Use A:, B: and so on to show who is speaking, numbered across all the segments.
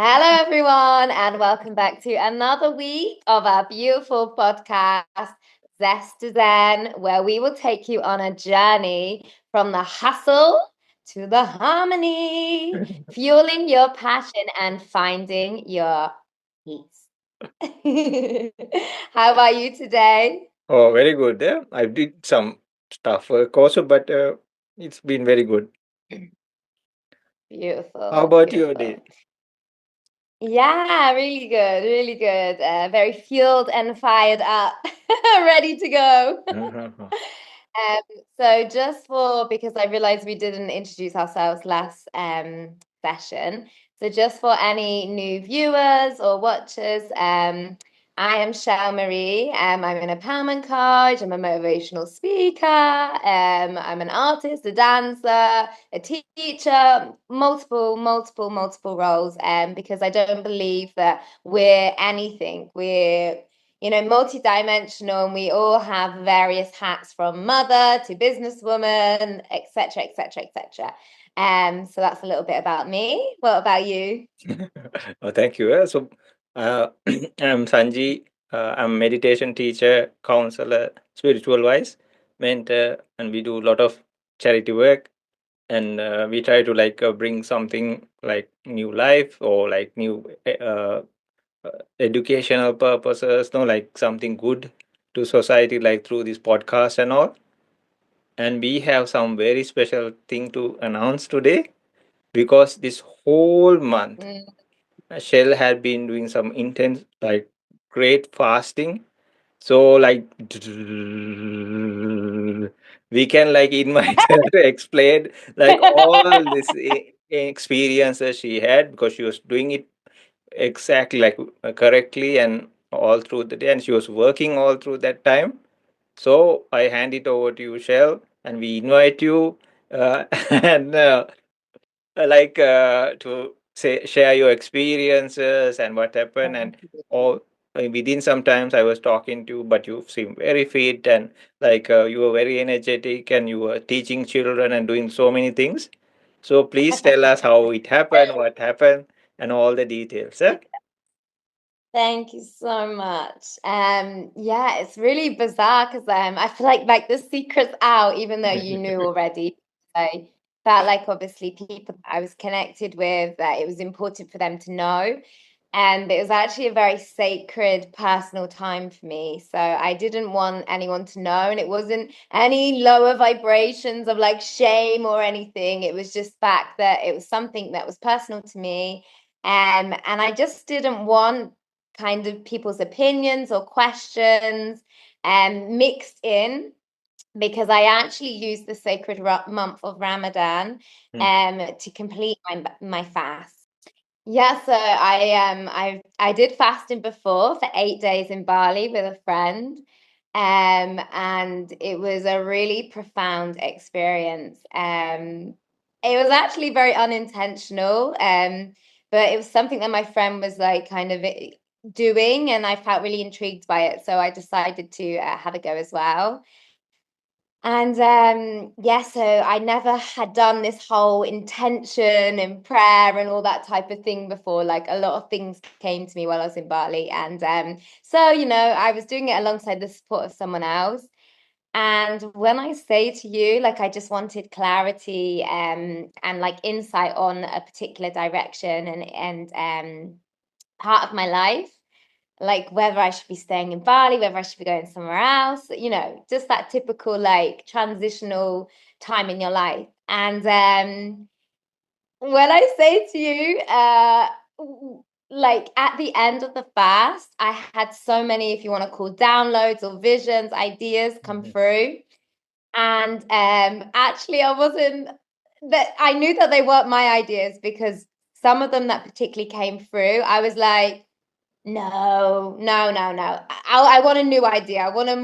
A: Hello, everyone, and welcome back to another week of our beautiful podcast, Zest to Zen, where we will take you on a journey from the hustle to the harmony, fueling your passion and finding your peace. How about you today?
B: Oh, very good. Yeah, I did some stuff work also, but it's been very good. How
A: Beautiful,
B: about your day?
A: beautiful. Yeah, really good, really good. Very fueled and fired up, ready to go.
B: Mhm.
A: Um, so just for because I realized we didn't introduce ourselves last session. So just for any new viewers or watchers, I am Shel Marie. I'm an empowerment coach. I'm a motivational speaker. I'm an artist, a dancer, a teacher, multiple roles. Because I don't believe that we're anything. We're multidimensional, and we all have various hats from mother to businesswoman, etc., etc., etc. So that's a little bit about me. What about you?
B: Oh, thank you. I'm Sanji. I'm meditation teacher, counselor, spiritual wise, mentor, and we do a lot of charity work. And we try to bring something like new life or like new educational purposes, no, like something good to society, like through this podcast and all. And we have some very special thing to announce today because this whole month
A: Mm.
B: Shell had been doing some intense, like great fasting. So like we can like invite her to explain like all this experiences she had because she was doing it exactly like correctly and all through the day, and she was working all through that time. So I hand it over to you, Shell, and we invite you and to say share your experiences and what happened. And all within sometimes I was talking to you, but you seem very fit and you were very energetic and you were teaching children and doing so many things. So please tell us how it happened, what happened, and all the details. Eh?
A: Thank you so much. Yeah, it's really bizarre because I feel like the secret's out, even though you knew already. I felt like obviously people I was connected with, that it was important for them to know. And it was actually a very sacred personal time for me. So I didn't want anyone to know, and it wasn't any lower vibrations of like shame or anything. It was just fact that it was something that was personal to me. And I just didn't want kind of people's opinions or questions mixed in, because I actually used the sacred month of Ramadan
B: Mm.
A: to complete my fast. Yeah, so I did fasting before for 8 days in Bali with a friend. And it was a really profound experience. It was actually very unintentional. But it was something that my friend was like kind of doing, and I felt really intrigued by it. So I decided to have a go as well. And yeah, so I never had done this whole intention and prayer and all that type of thing before. Like a lot of things came to me while I was in Bali. And so I was doing it alongside the support of someone else. And when I say to you, like, I just wanted clarity and like insight on a particular direction and part of my life, like whether I should be staying in Bali, whether I should be going somewhere else, just that typical like transitional time in your life. And when I say to you, like at the end of the fast, I had so many, if you want to call downloads or visions, ideas come
B: Mhm.
A: through. And actually, I wasn't that I knew that they weren't my ideas, because some of them that particularly came through, I was like, no, no, no, no. I want a new idea. I want a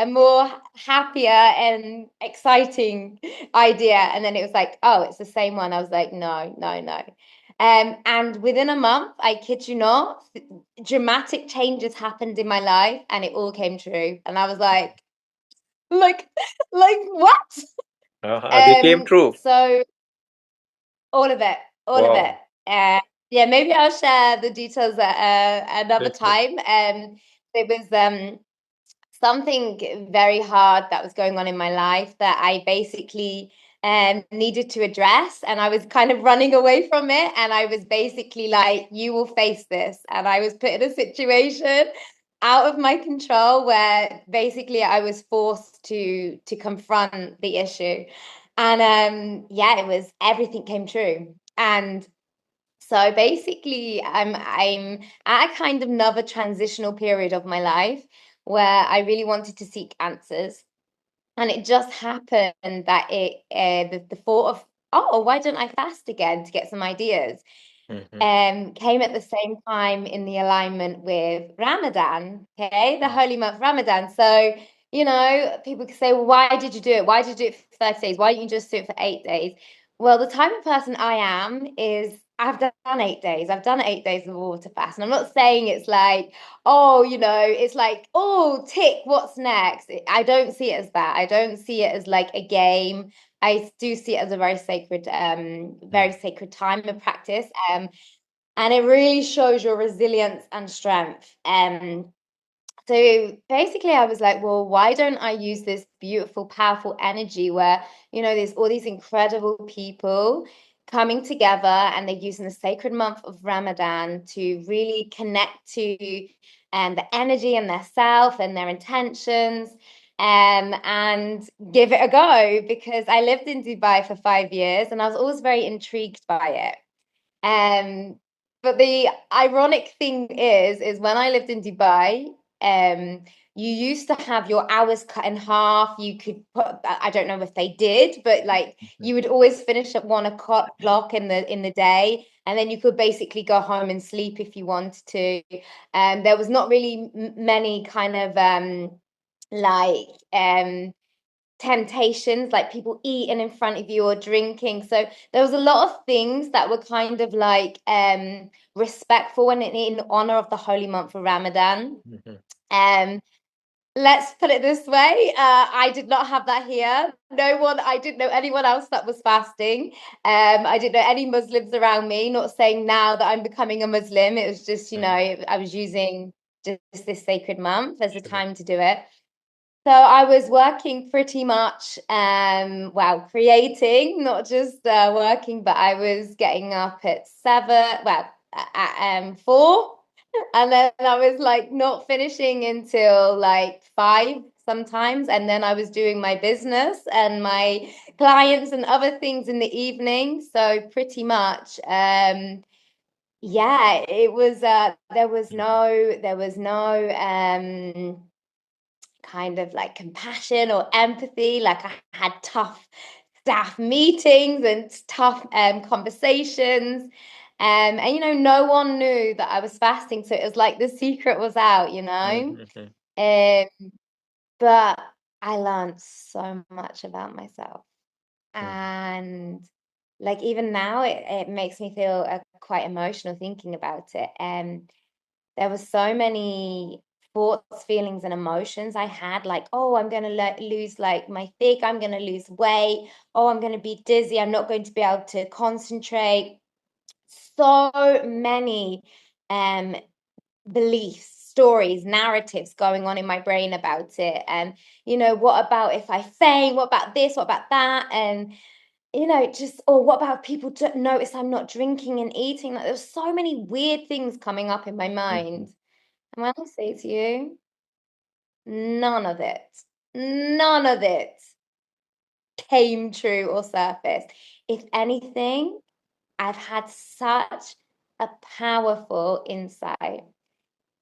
A: more happier and exciting idea. And then it was like, oh, it's the same one. I was like, no, no, no. And within a month, I kid you not, dramatic changes happened in my life, and it all came true. And I was like, like what?
B: They came
A: Um,
B: true.
A: so all of it, all of it.
B: Wow.
A: Yeah, maybe I'll share the details at another
B: Sure, sure.
A: time. It was something very hard that was going on in my life that I basically needed to address, and I was kind of running away from it. And I was basically like, "You will face this," and I was put in a situation out of my control where basically I was forced to confront the issue. And yeah, it was everything came true. And so basically, I'm at a kind of another transitional period of my life where I really wanted to seek answers, and it just happened that the thought of, oh, why don't I fast again to get some ideas
B: Mm-hmm.
A: came at the same time in the alignment with Ramadan, okay, the holy month Ramadan. So, people can say, well, why did you do it? Why did you do it for 30 days? Why didn't you just do it for 8 days? Well, the type of person I am is I've done 8 days. I've done 8 days of water fast. And I'm not saying it's like, oh, it's like, oh, tick, what's next? I don't see it as that. I don't see it as like a game. I do see it as a very sacred time of practice. And it really shows your resilience and strength. So basically, I was like, well, why don't I use this beautiful, powerful energy where, there's all these incredible people coming together and they're using the sacred month of Ramadan to really connect to the energy and their self and their intentions, and give it a go, because I lived in Dubai for 5 years and I was always very intrigued by it. Um, but the ironic thing is when I lived in Dubai, you used to have your hours cut in half. You could put, I don't know if they did, but like you would always finish at 1 o'clock in the day, and then you could basically go home and sleep if you wanted to. There was not really many kind of like temptations, like people eating in front of you or drinking. So there was a lot of things that were kind of like respectful and in honor of the holy month of Ramadan.
B: Mm-hmm.
A: Um, let's put it this way. I did not have that here. I didn't know anyone else that was fasting. I didn't know any Muslims around me, not saying now that I'm becoming a Muslim. It was just, I was using just this sacred month as a
B: Sure.
A: time to do it. So I was working pretty much, well, creating, not just working, but I was getting up at 7, well, at 4, and then I was like not finishing until like 5 sometimes, and then I was doing my business and my clients and other things in the evening. So pretty much, yeah, it was. There was no kind of like compassion or empathy. Like I had tough staff meetings and tough conversations. And no one knew that I was fasting. So it was like the secret was out.
B: Mm-hmm.
A: Um, but I learned so much about myself. And like even now it makes me feel quite emotional thinking about it. There was so many thoughts, feelings, and emotions I had, like, oh, I'm going to lose like my thick, I'm going to lose weight, oh, I'm going to be dizzy, I'm not going to be able to concentrate. So many um beliefs, stories, narratives going on in my brain about it. And what about if I faint? What about this? What about that? And just, or what about people to notice I'm not drinking and eating? Like there's so many weird things coming up in my
B: Mm-hmm.
A: mind. And when I say to you, none of it came true or surfaced. If anything, I've had such a powerful insight.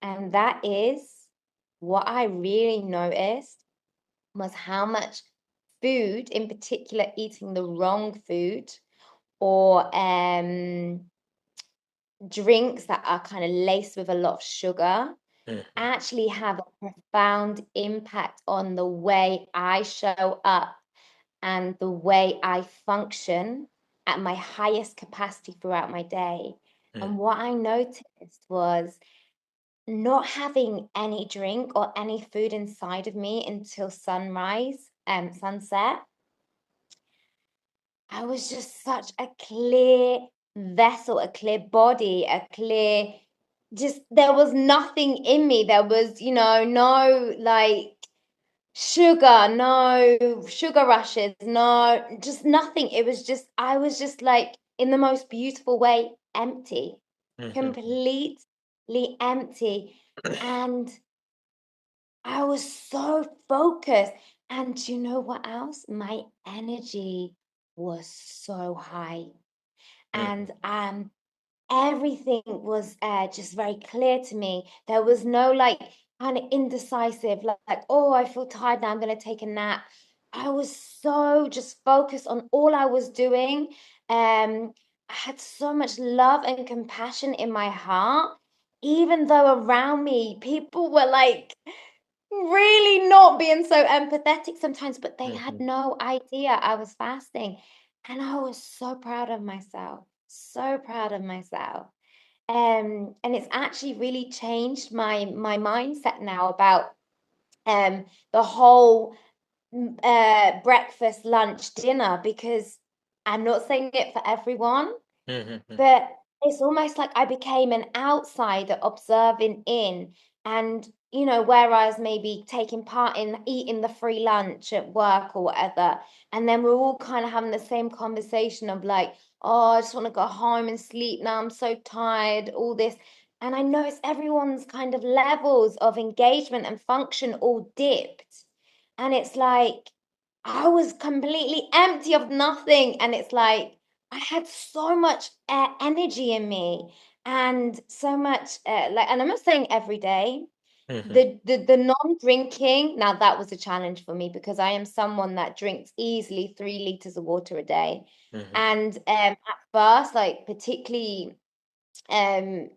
A: And that is what I really noticed was how much food, in particular, eating the wrong food or drinks that are kind of laced with a lot of sugar,
B: Mm-hmm.
A: actually have a profound impact on the way I show up and the way I function at my highest capacity throughout my day. And what I noticed was not having any drink or any food inside of me until sunrise and sunset. I was just such a clear vessel, a clear body, a clear, just there was nothing in me. There was, no like no sugar rushes, no, just nothing. It was just, I was just like, in the most beautiful way, empty,
B: Mhm.
A: completely empty. And I was so focused. And you know what else? My energy was so high.
B: Mhm.
A: And everything was just very clear to me. There was no like kind of indecisive, like, oh, I feel tired now, I'm going to take a nap. I was so just focused on all I was doing. I had so much love and compassion in my heart, even though around me people were like really not being so empathetic sometimes, but they had
B: Mhm.
A: no idea I was fasting. And I was so proud of myself, so proud of myself. And it's actually really changed my mindset now about the whole breakfast, lunch, dinner, because I'm not saying it for everyone,
B: Mhm.
A: but it's almost like I became an outsider observing in, and whereas maybe taking part in eating the free lunch at work or whatever, and then we're all kind of having the same conversation of like, oh, I just want to go home and sleep now. I'm so tired, all this. And I notice everyone's kind of levels of engagement and function all dipped. And it's like I was completely empty of nothing. And it's like I had so much energy in me and so much like, and I'm not saying every day.
B: Mhm.
A: The non-drinking, now that was a challenge for me because I am someone that drinks easily 3 liters of water a day.
B: Mhm.
A: And at first, like particularly um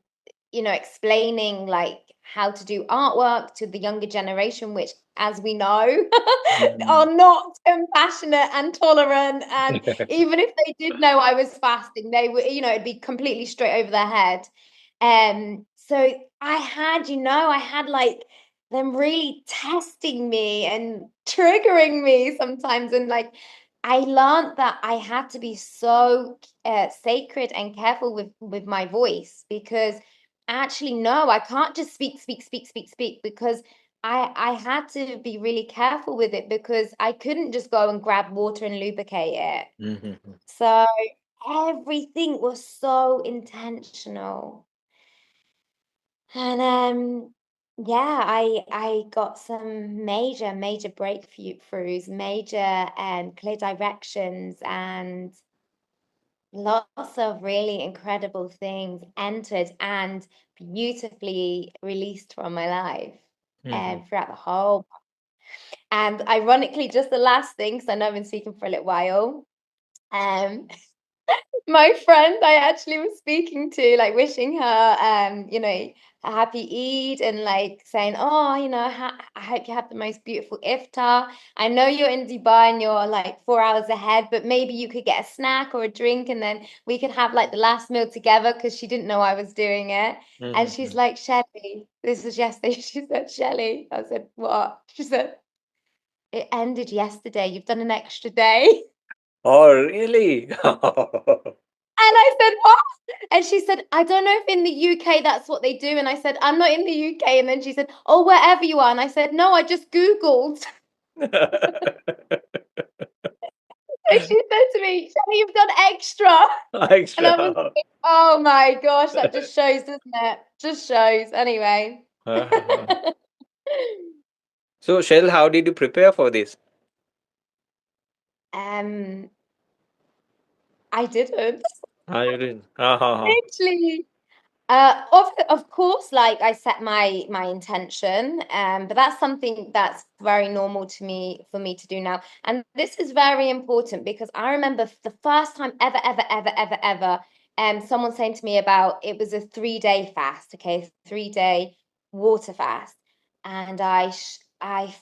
A: explaining like how to do artwork to the younger generation, which, as we know, are
B: Mhm.
A: not compassionate and tolerant. And even if they did know I was fasting, they would, it'd be completely straight over their head. So I had like them really testing me and triggering me sometimes. And like, I learned that I had to be so sacred and careful with my voice, because actually, no, I can't just speak, because I had to be really careful with it, because I couldn't just go and grab water and lubricate it.
B: Mhm.
A: So everything was so intentional. And yeah, I got some major breakthroughs, major clear directions, and lots of really incredible things entered and beautifully released from my life
B: Mhm.
A: throughout the whole. And ironically, just the last thing, because I know I've been speaking for a little while. Um, my friend I actually was speaking to, like wishing her, a happy Eid, and like saying, oh, I hope you have the most beautiful iftar. I know you're in Dubai and you're like 4 hours ahead, but maybe you could get a snack or a drink, and then we could have like the last meal together, because she didn't know I was doing it. And she's
B: Mhm.
A: like, Shelly, this was yesterday. She said, Shelly. I said, what? She said, it ended yesterday. You've done an extra day.
B: Oh, really?
A: And I said, what? And she said, I don't know if in the UK that's what they do. And I said, I'm not in the UK. And then she said, oh, wherever you are. And I said, no, I just Googled. So she said to me, Shelley, you've done extra. And I was
B: Extra.
A: like, oh my gosh, that just shows, doesn't it? Just shows. Anyway.
B: So, Shell, how did you prepare for this?
A: um, I didn't.
B: Ah, you didn't. Ah.
A: Literally. Of course, like I set my intention, but that's something that's very normal to me for me to do now. And this is very important, because I remember the first time ever, someone saying to me about, it was a 3 day fast, okay, 3 day water fast, and I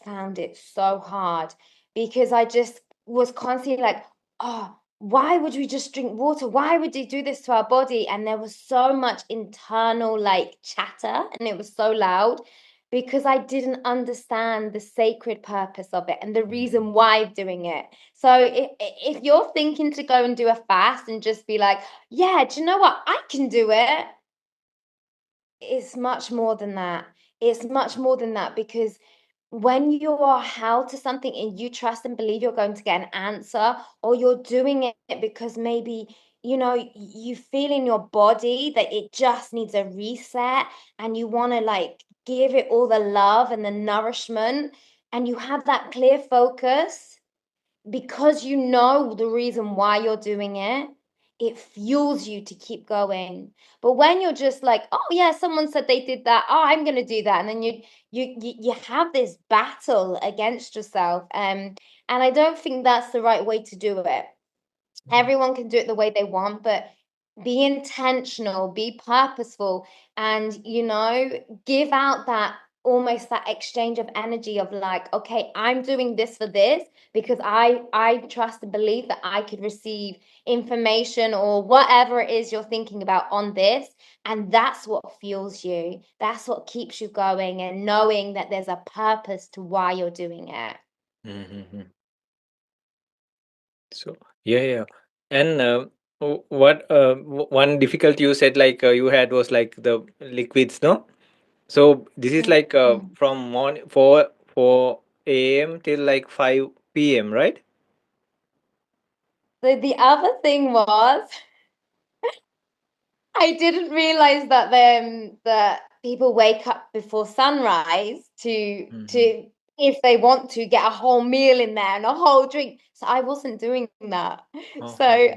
A: found it so hard, because I just was constantly like, oh, why would we just drink water? Why would they do this to our body? And there was so much internal like chatter, and it was so loud. because I didn't understand the sacred purpose of it and the reason why I'm doing it. So if you're thinking to go and do a fast and just be like, yeah, do you know what? I can do it. It's much more than that. It's much more than that, because when you are held to something and you trust and believe you're going to get an answer, or you're doing it because maybe, you feel in your body that it just needs a reset, and you want to like give it all the love and the nourishment, and you have that clear focus because you know the reason why you're doing it, it fuels you to keep going. But when you're just like, oh yeah, someone said they did that, oh, I'm going to do that, and then you have this battle against yourself, and I don't think that's the right way to do it. Everyone can do it the way they want, but be intentional, be purposeful, and give out that, almost that exchange of energy of like, okay, I'm doing this for this because I trust and believe that I could receive information or whatever it is you're thinking about on this. And that's what fuels you. That's what keeps you going, and knowing that there's a purpose to why you're doing it.
B: Mm-hmm. So yeah, yeah. And what one difficulty you said like you had was like the liquids, no? So this is like
A: Mhm.
B: from morning 4 a.m. till like 5 p.m., right?
A: So the other thing was, I didn't realize that people wake up before sunrise
B: Mm-hmm.
A: to, if they want to, get a whole meal in there and a whole drink. So I wasn't doing that.
B: Oh,
A: So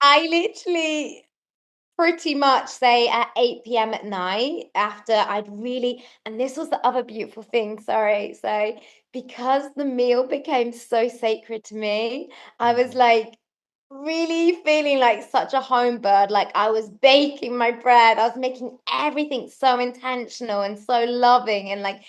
A: I literally pretty much say at 8 p.m. at night, after I'd really, and this was the other beautiful thing, sorry. So because the meal became so sacred to me, I was
B: mm-hmm.
A: like really feeling like such a home bird. Like I was baking my bread, I was making everything so intentional and so loving, and like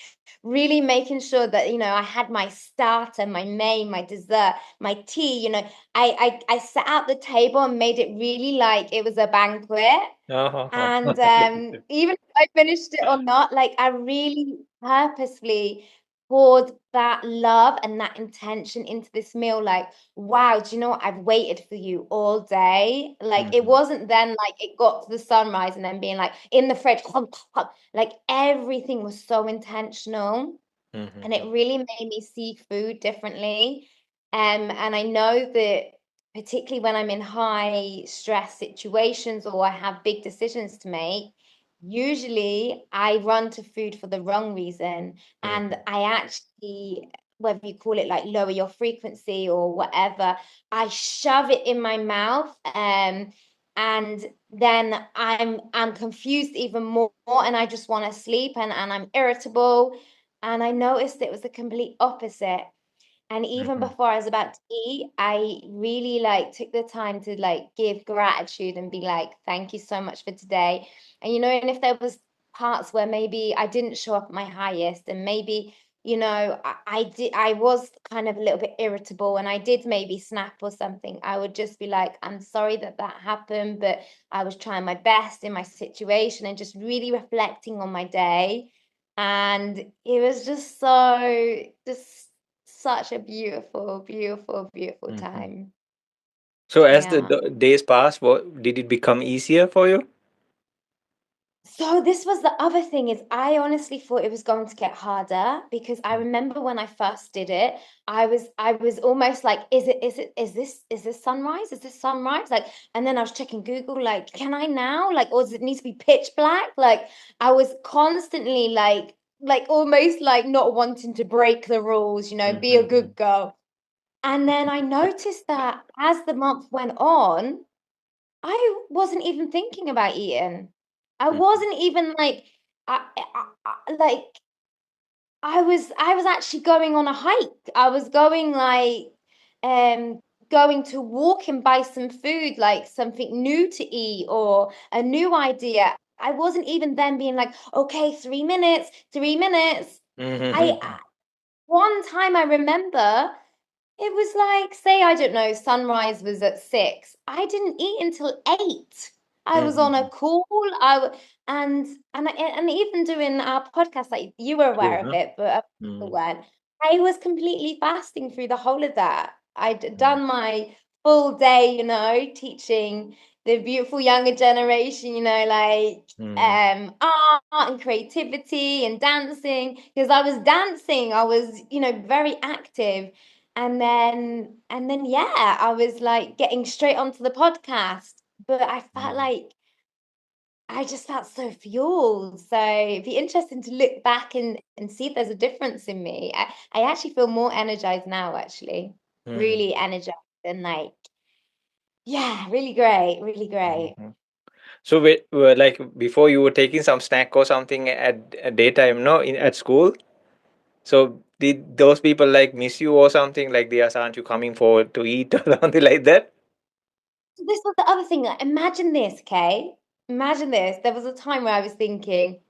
A: really making sure that I had my starter, my main, my dessert, my tea. I set out the table and made it really like it was a banquet.
B: Oh,
A: And even if I finished it or not, like I really purposefully poured that love and that intention into this meal. Like, wow, do you know what? I've waited for you all day. Like, it
B: mm-hmm.
A: wasn't then like it got to the sunrise and then being like in the fridge, like everything was so intentional, and it
B: Mm-hmm.
A: really made me see food differently. And I know that particularly when I'm in high stress situations or I have big decisions to make, usually I run to food for the wrong reason. And
B: Mm-hmm.
A: I actually, whether you call it like lower your frequency or whatever, I shove it in my mouth. And then I'm confused even more, and I just want to sleep, and I'm irritable, and I noticed it was the complete opposite. And even
B: Mm-hmm.
A: before I was about to eat, I really like took the time to like give gratitude and be like, thank you so much for today. And if there was parts where maybe I didn't show up at my highest, and maybe, I was kind of a little bit irritable and I did maybe snap or something, I would just be like, I'm sorry that that happened, but I was trying my best in my situation, and just really reflecting on my day. And it was just such a beautiful, beautiful, beautiful
B: Mm-hmm.
A: time.
B: So as the
A: Yeah.
B: days passed, what did it become easier for you?
A: So this was the other thing, is I honestly thought it was going to get harder, because I remember when I first did it, I was almost like, is this sunrise? Is this sunrise? Like, and then I was checking Google, like, can I now? Like, or does it need to be pitch black? Like, I was constantly like almost like not wanting to break the rules, be a
B: Mm-hmm.
A: good girl. And then I noticed that as the month went on, I wasn't even thinking about eating. I
B: Mm-hmm.
A: wasn't even like, like I was actually going on a hike. I was going like, um going to walk and buy some food, like something new to eat or a new idea. I wasn't even then being like, okay, 3 minutes, 3 minutes.
B: Mm-hmm.
A: One time I remember, it was like, say, I don't know, sunrise was at 6. I didn't eat until 8. I was on a
B: Mhm.
A: call. And even doing our podcast, like you were aware
B: True,
A: of
B: huh?
A: it, but other people
B: Mm,
A: weren't. I was completely fasting through the whole of that. I'd
B: mm,
A: done my full day, teaching the beautiful younger generation, like
B: mhm,
A: art and creativity and dancing. Because I was dancing, I was, very active. And then yeah, I was like getting straight onto the podcast. But I felt
B: mhm,
A: like I just felt so fueled. So it'd be interesting to look back and see if there's a difference in me. I actually feel more energized now, actually.
B: mhm,
A: Really energized and like, yeah, really great, really great.
B: mhm. So like before you were taking some snack or something at daytime, no, at school. So did those people like miss you or something? Like they aren't you coming forward to eat or something like that?
A: So this was the other thing. Like, imagine this, okay? Imagine this. There was a time where I was thinking,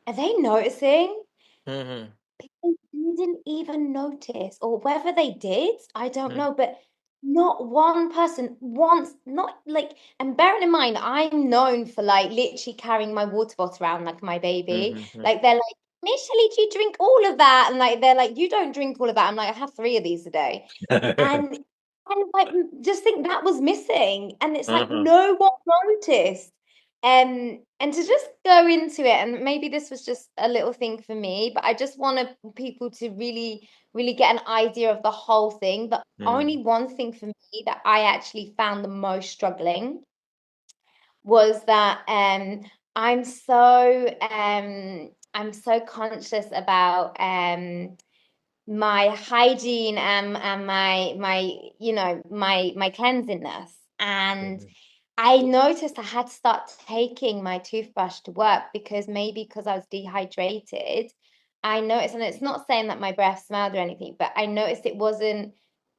A: are they noticing?
B: Mm-hmm.
A: People didn't even notice, or whether they did, I don't know, but not one person once, not like, and bearing in mind, I'm known for like literally carrying my water bottle around like my baby.
B: Mm-hmm.
A: Like they're like, Miss Shelley, do you drink all of that? And like they're like, you don't drink all of that. I'm like, I have 3 of these a day. And like just think that was missing. And it's like
B: Uh-huh.
A: no one noticed. And to just go into it, and maybe this was just a little thing for me, but I just wanted people to really, really get an idea of the whole thing. The only
B: Mm,
A: one thing for me that I actually found the most struggling was that I'm so conscious about my hygiene and my cleansiness. And
B: mhm,
A: I noticed I had to start taking my toothbrush to work because I was dehydrated. I noticed, and it's not saying that my breath smelled or anything, but I noticed it wasn't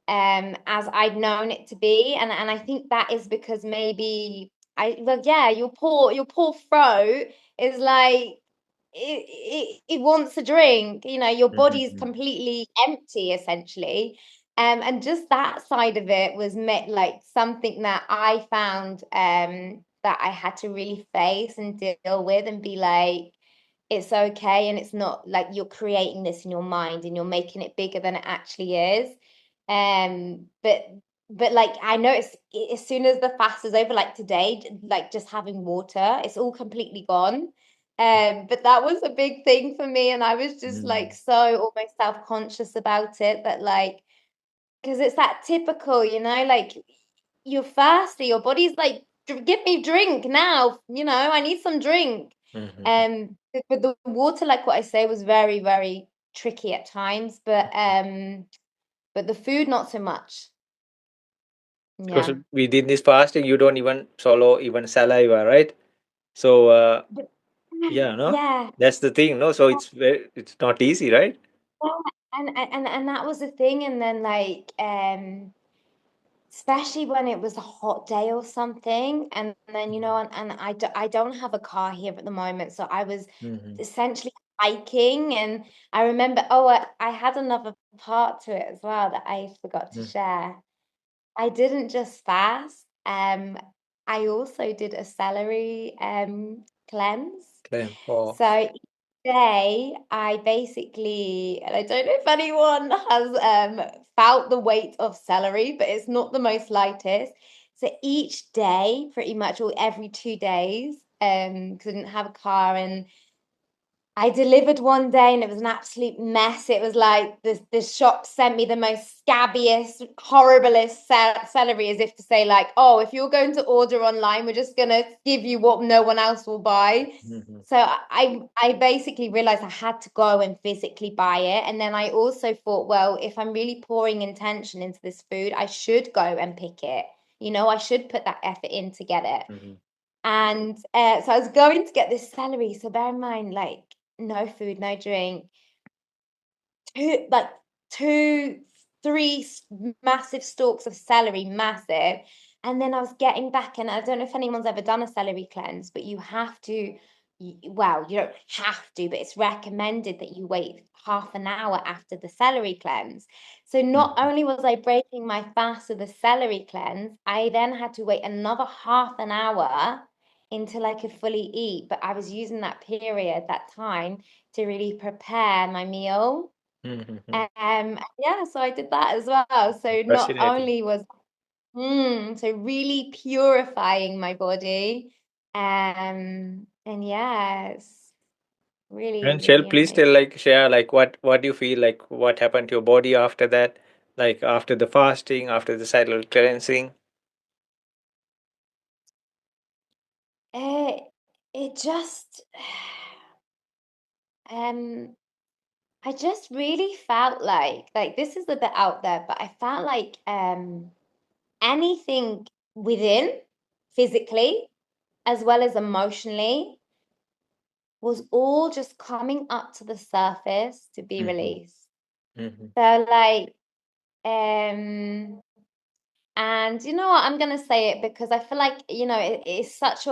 A: as I'd known it to be. And I think that is because maybe well, yeah, your poor throat is like it wants a drink. Your body's
B: mhm,
A: completely empty essentially. And just that side of it was like something that I found that I had to really face and deal with and be like, it's okay, and it's not like you're creating this in your mind and you're making it bigger than it actually is. But like I noticed as soon as the fast is over, like today, like just having water, it's all completely gone. But that was a big thing for me, and I was just like
B: mm,
A: so almost self-conscious about it, that like, because it's that typical, like you're thirsty, your body's like, Give me drink now, I need some drink."
B: mhm,
A: But the water, like what I say, was very, very tricky at times, but the food not so much.
B: because
A: Yeah.
B: within this fasting, you don't even swallow even saliva, right? So,
A: But
B: yeah, no,
A: yeah,
B: that's the thing, no. So it's not easy, right?
A: yeah, and that was the thing. And then like especially when it was a hot day or something, and then and I don't have a car here at the moment, so I was
B: Mm-hmm.
A: essentially hiking. And I remember, oh, I had another part to it as well that I forgot to share. I didn't just fast. I also did a celery cleanse.
B: Claim. Oh.
A: So each day I basically, and I don't know if anyone has felt the weight of celery, but it's not the most lightest. So each day, pretty much, or every 2 days, because I didn't have a car, and I delivered one day and it was an absolute mess. It was like the shop sent me the most scabbiest, horriblest celery, as if to say, like, oh, if you're going to order online, we're just gonna give you what no one else will buy.
B: Mm-hmm.
A: So I basically realized I had to go and physically buy it. And then I also thought, well, if I'm really pouring intention into this food, I should go and pick it. I should put that effort in to get it.
B: Mm-hmm.
A: And so I was going to get this celery. So bear in mind, like, no food, no drink, two, like two, three massive stalks of celery, massive. And then I was getting back, and I don't know if anyone's ever done a celery cleanse, but you have to, well, you don't have to, but it's recommended that you wait half an hour after the celery cleanse. So not
B: Mm-hmm.
A: only was I breaking my fast of the celery cleanse, I then had to wait another half an hour until I could fully eat. But I was using that period, that time, to really prepare my meal.
B: Mm-hmm.
A: Yeah, so I did that as well. So not
B: Fascinating.
A: only was so really purifying my body, and yes, really,
B: And Shel,
A: really
B: please
A: amazing.
B: tell, like, share, like, what do you feel, like, what happened to your body after that, like, after the fasting, after the cycle cleansing.
A: It it just um I just really felt like this is a bit out there, but I felt like anything within physically as well as emotionally was all just coming up to the surface to be
B: Mm-hmm.
A: released.
B: Mm-hmm.
A: So like and you know what, I'm gonna say it because I feel like, it's such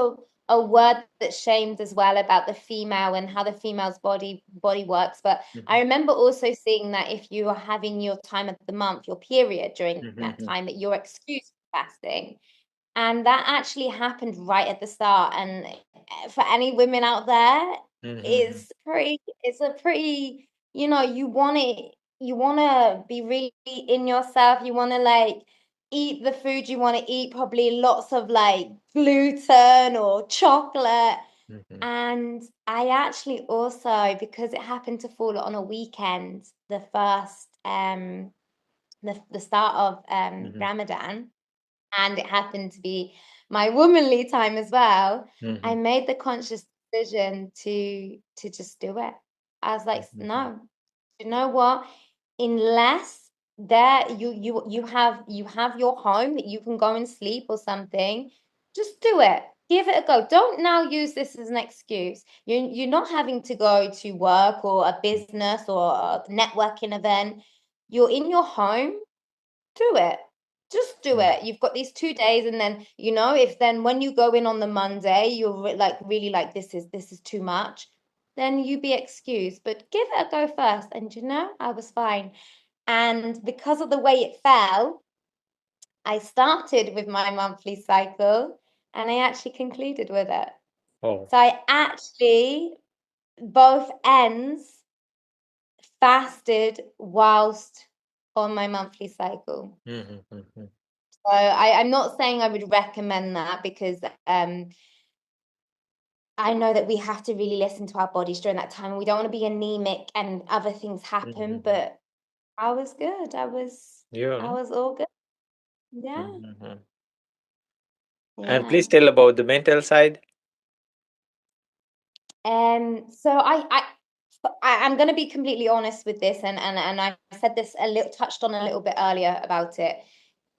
A: a word that's shamed as well about the female and how the female's body works. But I remember also seeing that if you are having your time of the month, your period during that
B: Mm-hmm.
A: time, that you're excused for fasting. And that actually happened right at the start. And for any women out there,
B: Mm-hmm.
A: it's a pretty, you want to be really in yourself. You want to like eat the food you want to eat, probably lots of like gluten or chocolate.
B: Mm-hmm.
A: And I actually also, because it happened to fall on a weekend, the first, the start of
B: Mm-hmm.
A: Ramadan, and it happened to be my womanly time as well, I
B: Mm-hmm.
A: made the conscious decision to just do it. I was like,
B: Mm-hmm.
A: no, you know what? Unless there you have your home that you can go and sleep or something, just do it. Give it a go. Don't now use this as an excuse. You're not having to go to work or a business or a networking event. You're in your home, do it. Just do
B: Mm-hmm.
A: it. You've got these 2 days, and then if then when you go in on the Monday, you're like really like this is too much, then you be excused. But give it a go first. And I was fine. And because of the way it fell, I started with my monthly cycle, and I actually concluded with it.
B: Oh.
A: So I actually both ends fasted whilst on my monthly cycle.
B: Mm-hmm. Mm-hmm.
A: So I'm not saying I would recommend that because I know that we have to really listen to our bodies during that time. We don't want to be anemic and other things happen,
B: Mm-hmm.
A: but I was good. I
B: Yeah.
A: was all good. Yeah.
B: Mm-hmm. And
A: Yeah.
B: please tell about the mental side.
A: So I'm going to be completely honest with this, and I said this a little, touched on a little bit earlier about it.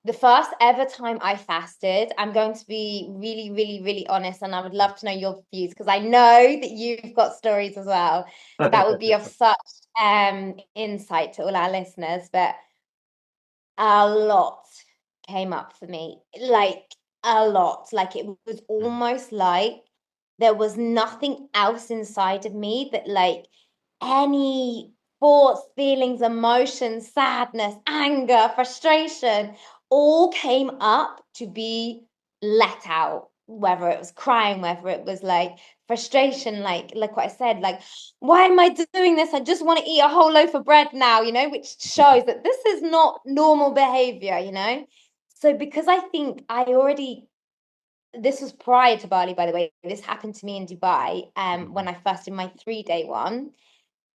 A: The first ever time I fasted, I'm going to be really, really, really honest, and I would love to know your views because I know that you've got stories as well that would be of such insight to all our listeners. But a lot came up for me, like a lot. Like it was almost like there was nothing else inside of me that like any thoughts, feelings, emotions, sadness, anger, frustration all came up to be let out, whether it was crying, whether it was like frustration, like what I said, like, why am I doing this? I just want to eat a whole loaf of bread now, which shows that this is not normal behavior. So because I think this was prior to Bali, by the way. This happened to me in Dubai, when I first did my 3-day one.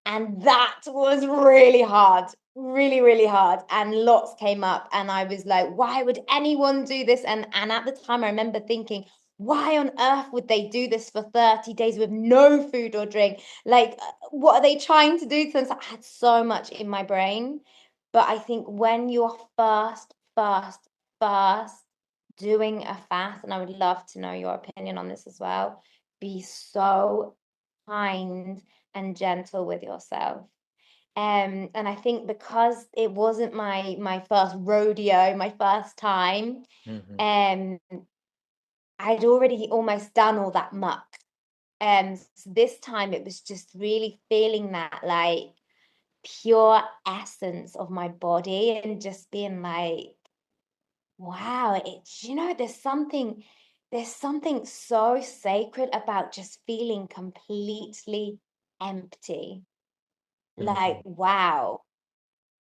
A: And that was really hard, really, really hard. And lots came up. And I was like, why would anyone do this? And at the time, I remember thinking, why on earth would they do this for 30 days with no food or drink? Like, what are they trying to do to themselves? I had so much in my brain. But I think when you're first doing a fast, and I would love to know your opinion on this as well, be so kind and gentle with yourself. And I think because it wasn't my first rodeo, my first time,
B: Mm-hmm.
A: um, I'd already almost done all that muck. So this time it was just really feeling that like pure essence of my body and just being like, wow, there's something. there's something so sacred about just feeling completely empty. Like,
B: Mhm.
A: wow.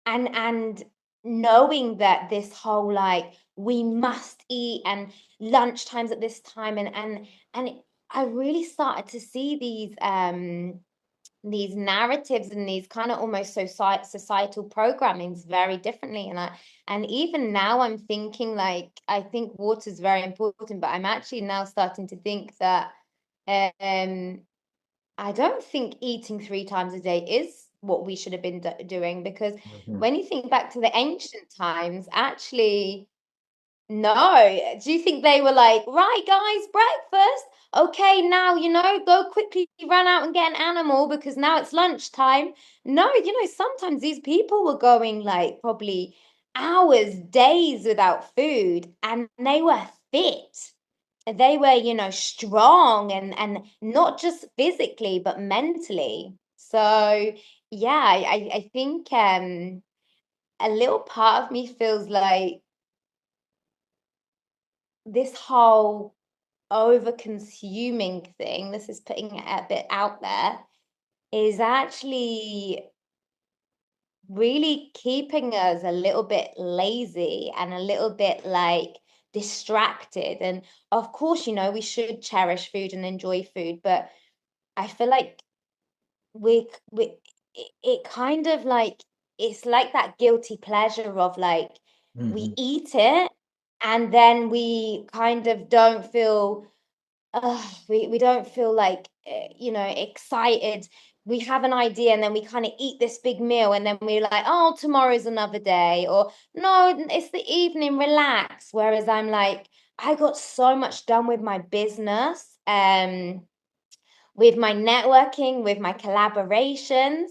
A: And knowing that this whole like we must eat and lunch times at this time and I really started to see these narratives and these kind of almost societal programmings very differently. And even now I'm thinking like I think water is very important, but I'm actually now starting to think that um I don't think eating 3 times a day is what we should have been doing, because
B: Mhm.
A: when you think back to the ancient times, actually, no. Do you think they were like, right, guys, breakfast? Okay, now, go quickly run out and get an animal because now it's lunchtime. No, sometimes these people were going like probably hours, days without food, and they were fit. They were, strong and not just physically, but mentally. So yeah, I think a little part of me feels like this whole over consuming thing, this is putting it a bit out there, is actually really keeping us a little bit lazy and a little bit like distracted. And of course, we should cherish food and enjoy food, but I feel like we it kind of like it's like that guilty pleasure of like we
B: Mhm.
A: eat it and then we kind of don't feel we don't feel like excited. We have an idea and then we kind of eat this big meal and then we're like, oh, tomorrow's another day, or no, it's the evening, relax. Whereas I'm like, I got so much done with my business, with my networking, with my collaborations.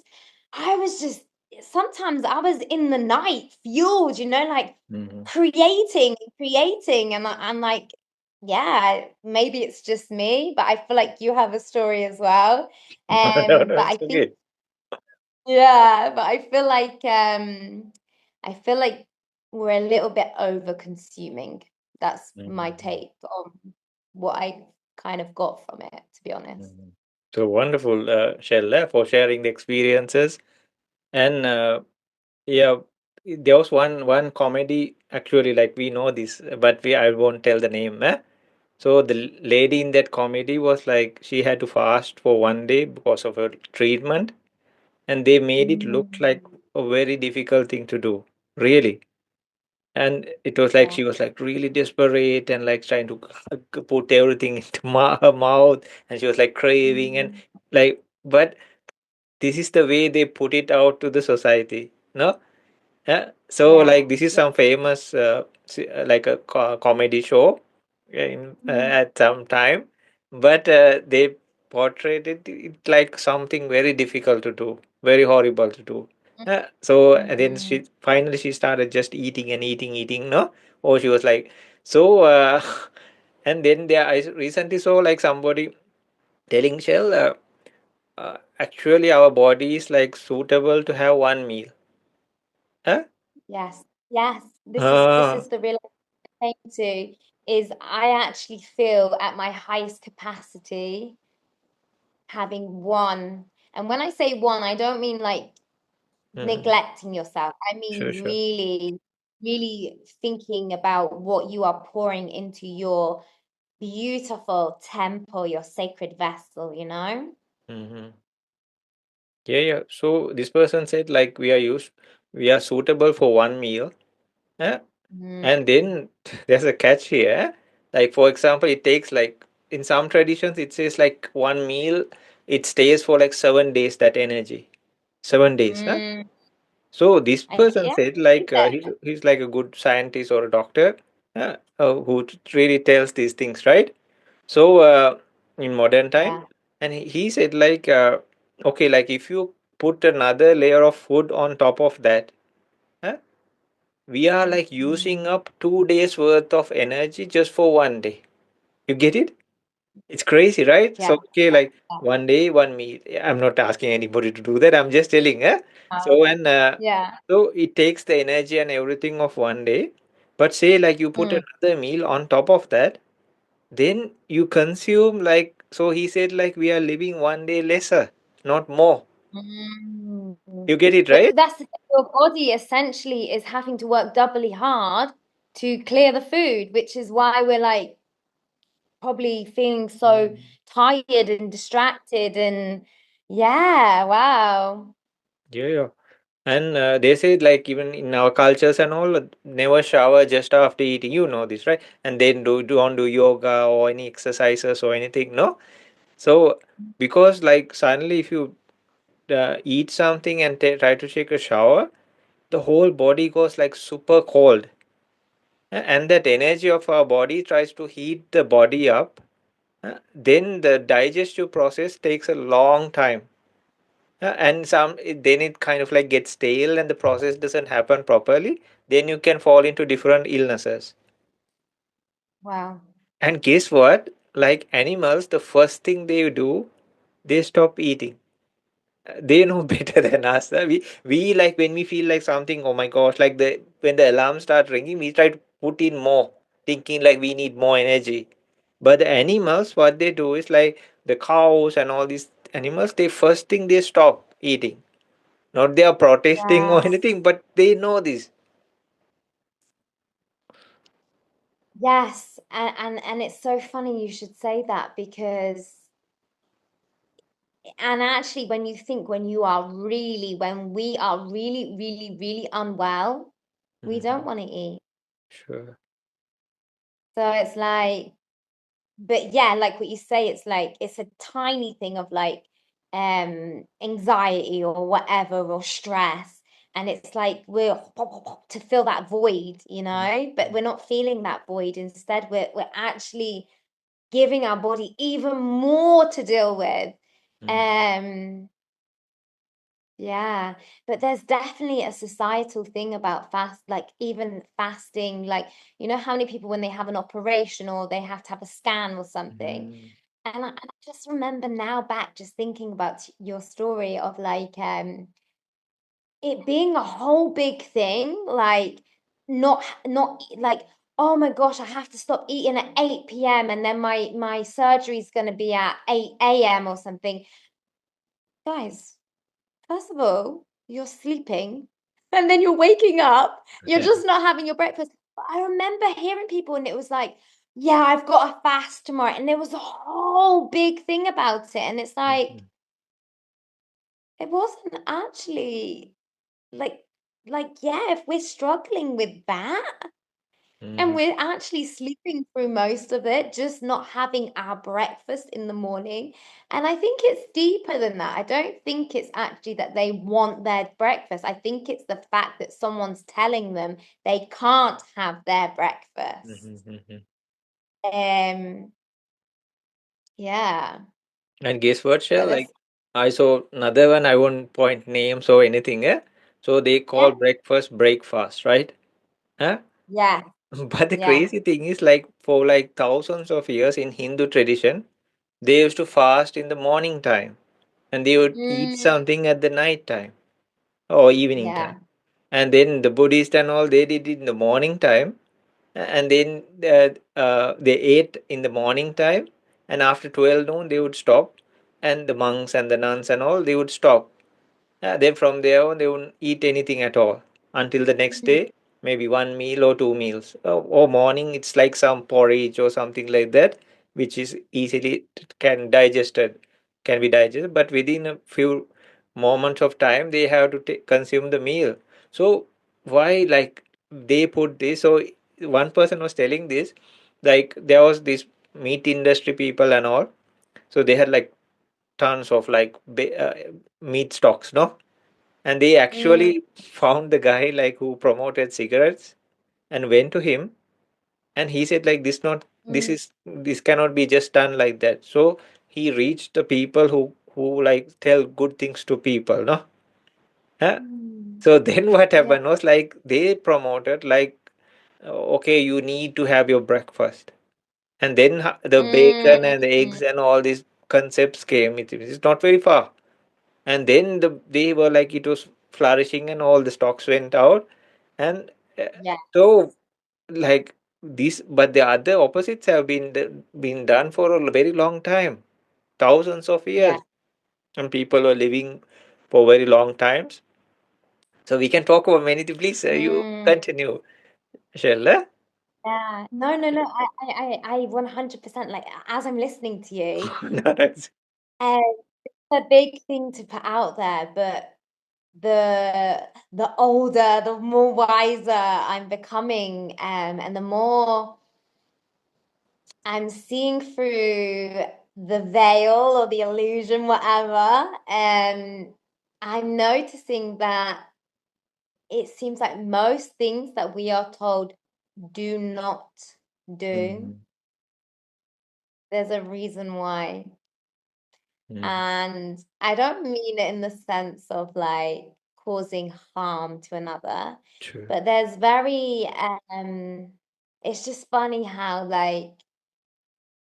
A: I was just sometimes I was in the night fueled, like
B: Mhm.
A: creating, and I'm like, yeah, maybe it's just me, but I feel like you have a story as well.
B: No, no,
A: But I
B: it's
A: think,
B: okay.
A: yeah, but I feel like we're a little bit over consuming. That's my
B: Mhm.
A: take on what I kind of got from it, to be honest.
B: Mhm. So wonderful, Shel, for sharing the experiences. And yeah, there was one comedy actually, like we know this, but we I won't tell the name. So the lady in that comedy was like she had to fast for 1 day because of her treatment, and they made it look like
A: Mm,
B: a very difficult thing to do, really. And it was like
A: yeah.
B: she was like really desperate and like trying to put everything into her mouth, and she was like craving and
A: Mm,
B: like, but this is the way they put it out to the society, no? Yeah. So
A: yeah.
B: like this is
A: Yeah.
B: some famous like a comedy show
A: Mm,
B: at some time, but they portrayed it like something very difficult to do, very horrible to do. So and then
A: mm,
B: she started just eating and eating, eating, no? Or she was like so and then there I recently saw like somebody telling Shell actually our body is like suitable to have one meal. Huh?
A: yes. Yes. This
B: Ah.
A: is the real thing too, is I actually feel at my highest capacity having one. And when I say one, I don't mean like
B: Mhm.
A: neglecting yourself. I
B: Sure,
A: mean
B: sure.
A: really, really thinking about what you are pouring into your beautiful temple, your sacred vessel.
B: Hmm. Yeah, yeah. So this person said like we are suitable for one meal. eh?
A: Mm,
B: And then there's a catch here. Like for example, it takes like in some traditions it says like one meal it stays for like 7 days that energy. 7 days.
A: mm,
B: So this person
A: yeah,
B: said
A: is
B: like
A: it?
B: he's like a good scientist or a doctor who really tells these things, right? So in modern time,
A: Yeah.
B: and he said like okay, like if you put another layer of food on top of that, huh, we are like using
A: Mm,
B: up 2 days worth of energy just for 1 day. You get it? It's crazy, right? So
A: yeah.
B: okay, like
A: Yeah.
B: 1 day, one meal. Yeah, I'm not asking anybody to do that. I'm just telling,
A: Uh,
B: So when
A: yeah.
B: so it takes the energy and everything of 1 day, but say like you put
A: Mm,
B: another meal on top of that. then you consume like, so he said like we are living one day lesser, not more.
A: Mm.
B: You get it
A: But
B: right?
A: that's your body essentially is having to work doubly hard to clear the food, which is why we're like probably feeling so
B: Mm.
A: tired and distracted and yeah, wow.
B: Yeah, yeah. And they say like even in our cultures and all, never shower just after eating. You know this, right? And then don't do yoga or any exercises or anything. No. So because like suddenly if you eat something and try to take a shower, the whole body goes like super cold. And that energy of our body tries to heat the body up. Then the digestive process takes a long time. And then it kind of like gets stale and the process doesn't happen properly. Then you can fall into different illnesses.
A: Wow.
B: And guess what? Like animals, the first thing they do, they stop eating. They know better than us. We like when we feel like something, oh my gosh, like the when the alarm starts ringing, we try to put in more, thinking like we need more energy. But the animals, what they do is like the cows and all these animals, they first thing they stop eating. Not they are protesting or
A: Yes.
B: anything, but they know this.
A: Yes. And it's so funny you should say that because and actually when you think when we are really, really, really unwell, we don't
B: Mhm.
A: want to eat.
B: Sure.
A: So it's like but yeah, like what you say, it's like it's a tiny thing of like anxiety or whatever or stress. And it's like we're to fill that void, you know, but
B: Mhm.
A: we're not feeling that void. Instead, we're actually giving our body even more to deal with.
B: Mhm.
A: Um, yeah, but there's definitely a societal thing about like even fasting, like, you know, how many people when they have an operation or they have to have a scan or something.
B: Mhm.
A: And I just remember now back just thinking about your story of like it being a whole big thing, like like, oh my gosh, I have to stop eating at 8 p.m. and then my surgery's gonna be at 8 a.m. or something. Guys, first of all, you're sleeping and then you're waking up. You're just not having your breakfast. But I remember hearing people and it was like, yeah, I've got a fast tomorrow. And there was a whole big thing about it. And it's like,
B: Mhm.
A: it wasn't actually like, yeah, if we're struggling with that, and
B: Mhm.
A: we're actually sleeping through most of it, just not having our breakfast in the morning. And I think it's deeper than that. I don't think it's actually that they want their breakfast. I think it's the fact that someone's telling them they can't have their breakfast.
B: Mhm. Mhm.
A: Um, yeah.
B: And guess what,
A: But
B: Shell?
A: there's
B: Like I saw another one. I won't point names or anything. Eh? So they call
A: yeah,
B: breakfast breakfast, right? Huh?
A: yeah,
B: But the
A: yeah.
B: crazy thing is, like for like thousands of years in Hindu tradition, they used to fast in the morning time, and they would eat
A: Mm,
B: something at the night time or evening time.
A: yeah.
B: And then the Buddhists and all they did it in the morning time, and then they ate in the morning time, and after 12 noon they would stop, and the monks and the nuns and all they would stop. Then from there on, they wouldn't eat anything at all until the next
A: Mhm,
B: day, maybe one meal or two meals. Or morning, it's like some porridge or something like that, which is easily can be digested. But within a few moments of time, they have to consume the meal. So why like they put this? So one person was telling this, like there was this meat industry people and all. So they had like tons of like meat stocks, no? And they
A: mm,
B: actually found the guy like who promoted cigarettes and went to him, and he said like
A: mm,
B: this cannot be just done like that. So he reached the people who like tell good things to people, no? Huh?
A: mm.
B: So then what
A: Yeah.
B: happened was like they promoted like okay, you need to have your breakfast, and then the
A: Mm,
B: bacon and the eggs and all these concepts came. It's not very far. And then they were like it was flourishing and all the stocks went out. And uh,
A: yeah.
B: so like these, but the other opposites have been done for a very long time, thousands of
A: Yeah.
B: years, and people are living for very long times. So we can talk about many things. Please, you
A: Mm,
B: continue, Shella.
A: yeah. No, no, no. I 100% like as I'm listening to you,
B: No, that's-
A: uh, a big thing to put out there, but the older, the more wiser I'm becoming, and the more I'm seeing through the veil or the illusion, whatever, I'm noticing that it seems like most things that we are told do not do,
B: Mhm,
A: there's a reason why.
B: mhm.
A: And I don't mean it in the sense of like causing harm to another,
B: True.
A: but there's very it's just funny how like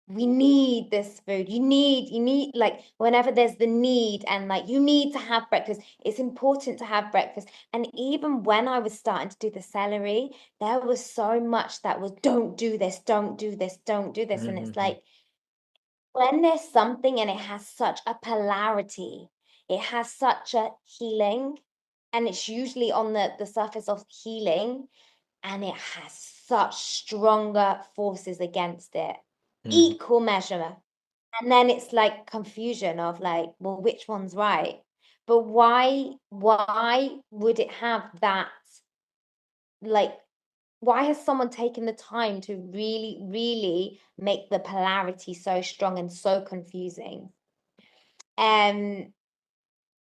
A: we need this food. You need like whenever there's the need and like you need to have breakfast, it's important to have breakfast. And even when I was starting to do the celery, there was so much that was don't do this, don't do this, don't do this. And it's
B: Mhm,
A: like when there's something and it has such a polarity, it has such a healing, and it's usually on the surface of healing, and it has such stronger forces against it,
B: mhm,
A: equal measure. And then it's like confusion of like, well, which one's right? But why would it have that like why has someone taken the time to really, really make the polarity so strong and so confusing? Um,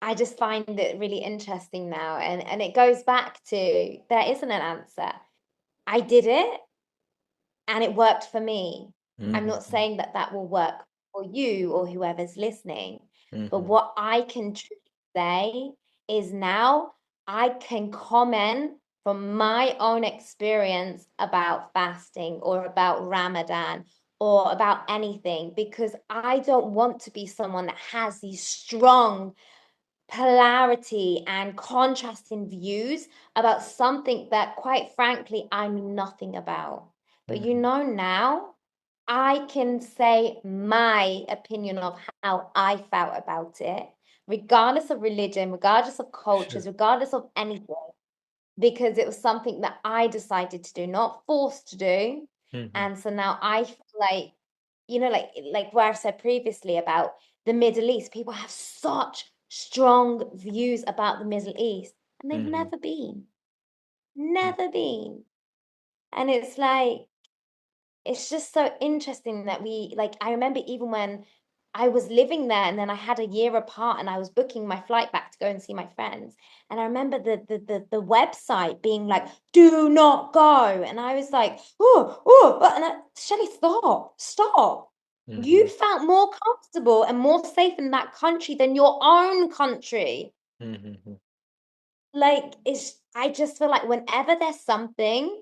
A: I just find it really interesting now, and it goes back to there isn't an answer. I did it, and it worked for me. I'm
B: mhm,
A: not saying that that will work for you or whoever's listening, but
B: mhm,
A: what I can truly say is now I can comment from my own experience about fasting or about Ramadan or about anything because I don't want to be someone that has these strong polarity and contrasting views about something that, quite frankly, I knew nothing about. But you
B: mhm.
A: know, now I can say my opinion of how I felt about it, regardless of religion, regardless of
B: Sure.
A: cultures, regardless of anything, because it was something that I decided to do, not forced to do.
B: Mhm,
A: And so now I feel like, like where I've said previously about the Middle East, people have such strong views about the Middle East, and they've
B: mhm,
A: never been. And it's like, it's just so interesting that we like I remember even when I was living there and then I had a year apart and I was booking my flight back to go and see my friends. And I remember the website being like, do not go. And I was like, and Shelley, stop. You
B: mhm,
A: felt more comfortable and more safe in that country than your own country.
B: mhm,
A: Like it's I just feel like whenever there's something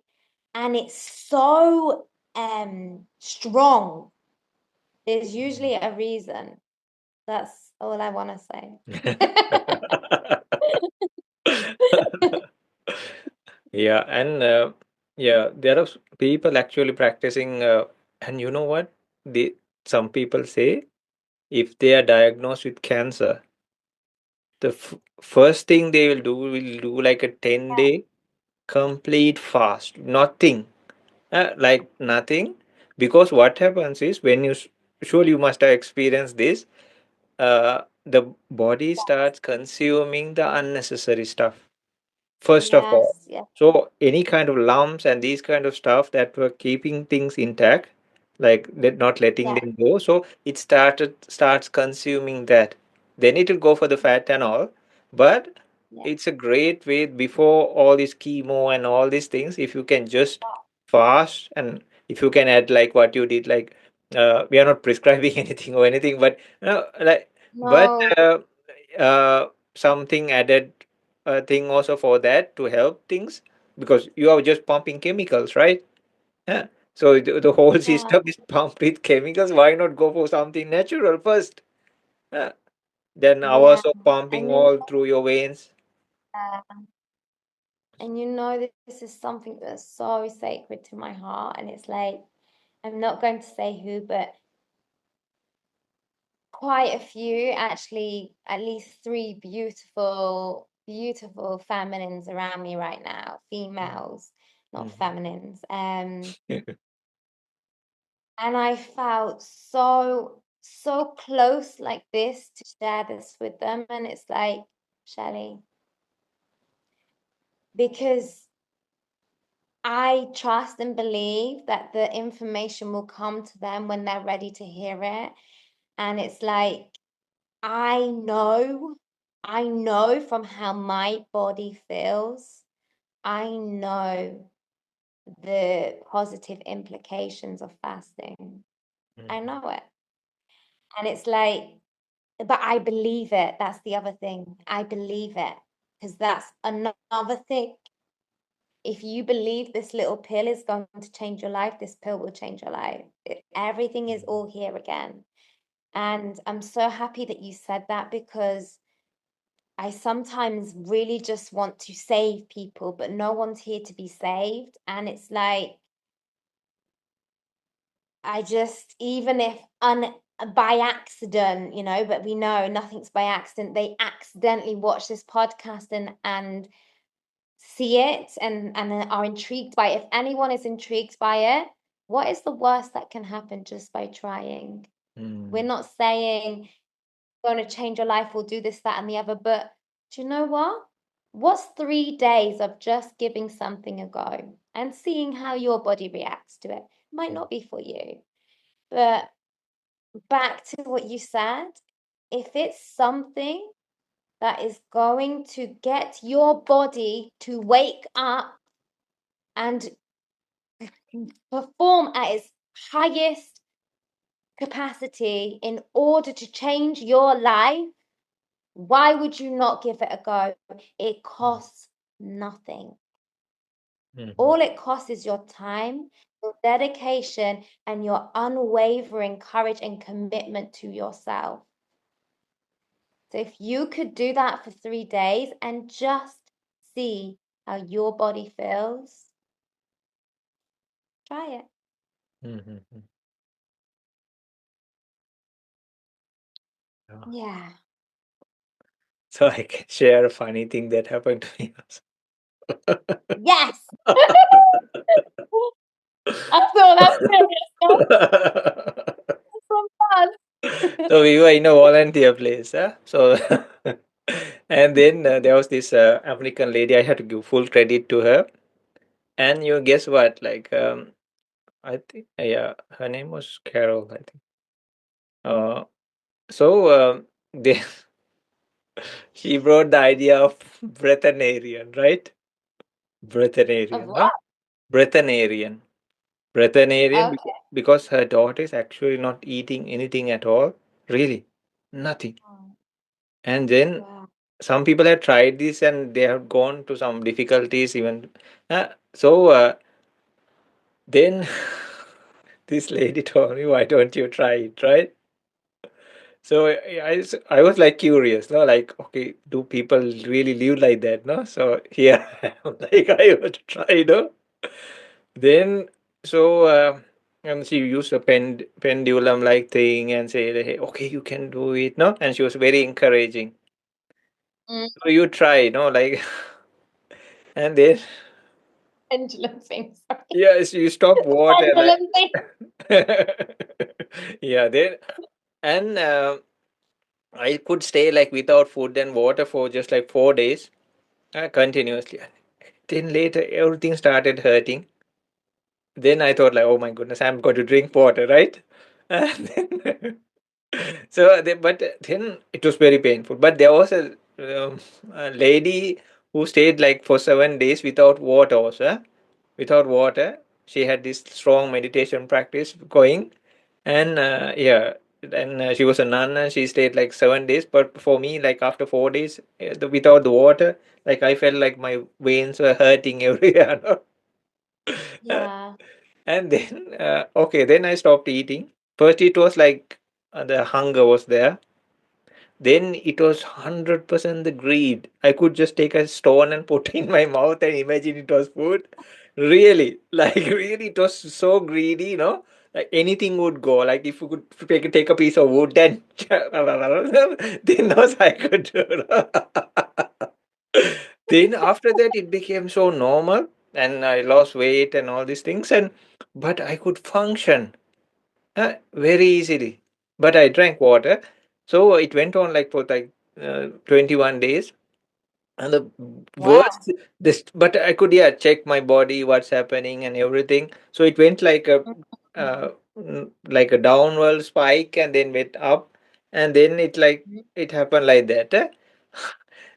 A: and it's so strong, there's usually a reason. That's all I want to say.
B: Yeah, and yeah, there are people actually practicing, and you know what? Some people say if they are diagnosed with cancer, the first thing they will do like a 10-day complete fast, nothing, like nothing, because what happens is when surely you must have experienced this, the body starts consuming the unnecessary stuff first of all.
A: Yes, yes,
B: So any kind of lumps and these kind of stuff that were keeping things intact, like not letting
A: yeah,
B: them go, so it starts consuming that. Then it will go for the fat and all. But
A: yeah,
B: it's a great way before all this chemo and all these things, if you can just fast, and if you can add like what you did, like we are not prescribing anything or anything, but like but
A: no,
B: something added thing also for that to help things, because you are just pumping chemicals, right? Yeah. So the whole
A: yeah,
B: system is pumped with chemicals. Why not go for something natural first? Yeah. Then
A: yeah.
B: hours of pumping
A: And
B: all through your veins.
A: uh, And this is something that's so sacred to my heart. And it's like, I'm not going to say who, but quite a few, actually, at least three beautiful, beautiful feminines around me right now, females, not
B: Mhm.
A: feminines. And I felt so, so close like this to share this with them. And it's like, Shelley, because I trust and believe that the information will come to them when they're ready to hear it. And it's like, I know, I know from how my body feels, I know the positive implications of fasting. I
B: Mhm.
A: know it. And it's like, but I believe it. That's the other thing. I believe it. Because that's another thing. If you believe this little pill is going to change your life, this pill will change your life. Everything is all here again. And I'm so happy that you said that, because I sometimes really just want to save people, but no one's here to be saved. And it's like, I just, even if by accident, but we know nothing's by accident, they accidentally watch this podcast and see it and are intrigued by it. If anyone is intrigued by it, what is the worst that can happen just by trying? We're
B: Mm.
A: not saying going to change your life will do this, that, and the other. But do you know what? What's 3 days of just giving something a go and seeing how your body reacts to it? Might not be for you. But back to what you said, if it's something that is going to get your body to wake up and perform at its highest capacity in order to change your life, why would you not give it a go? It costs nothing.
B: Mhm.
A: All it costs is your time, your dedication, and your unwavering courage and commitment to yourself. So if you could do that for 3 days and just see how your body feels, try it.
B: Mhm. Mhm. Yeah.
A: Yeah.
B: So I can share a funny thing that happened to me also.
A: Yes. I saw that serious. So fun.
B: So we were in a volunteer place, huh? So and then there was this African lady. I had to give full credit to her. And you guess what? Like I think yeah, her name was Carol. I think. Uh, so they she brought the idea of breatharian, right?
A: Of
B: Breatharian, no?
A: what?
B: Breatharian. Breatharian
A: Okay.
B: because her daughter is actually not eating anything at all. Really, nothing.
A: Oh,
B: And then
A: wow.
B: some people have tried this and they have gone to some difficulties even. So then this lady told me, why don't you try it, right? So I was like curious, no, like, okay, do people really live like that, no? So here I am, like, I want to try, no? Then, so and she used a pendulum like thing and say, hey, okay, you can do it, no? And she was very encouraging.
A: Mm,
B: So you try, no, like, and then,
A: pendulum thing. Sorry.
B: yes, you stop water,
A: Pendulum thing.
B: yeah, then, and I could stay like without food and water for just like 4 days continuously. Then later, everything started hurting. Then I thought like, oh my goodness, I'm going to drink water, right? And then, but then it was very painful. But there was a lady who stayed like for 7 days without water also. Without water, she had this strong meditation practice going, and yeah, and she was a nun and she stayed like 7 days. But for me, like after 4 days, without the water, like I felt like my veins were hurting everywhere. No?
A: Yeah.
B: And then, okay, then I stopped eating. First, it was like the hunger was there, then it was 100% the greed. I could just take a stone and put in my mouth and imagine it was food. Really, like really, it was so greedy, you know. Like anything would go. Like if you could take a piece of wood, then then those I could do. Then after that, it became so normal, and I lost weight and all these things, and but I could function very easily. But I drank water, so it went on like for like 21 days. And the
A: Wow.
B: worst, this, but I could, yeah, check my body, what's happening and everything. So it went like a downward spike and then went up, and then it happened like that.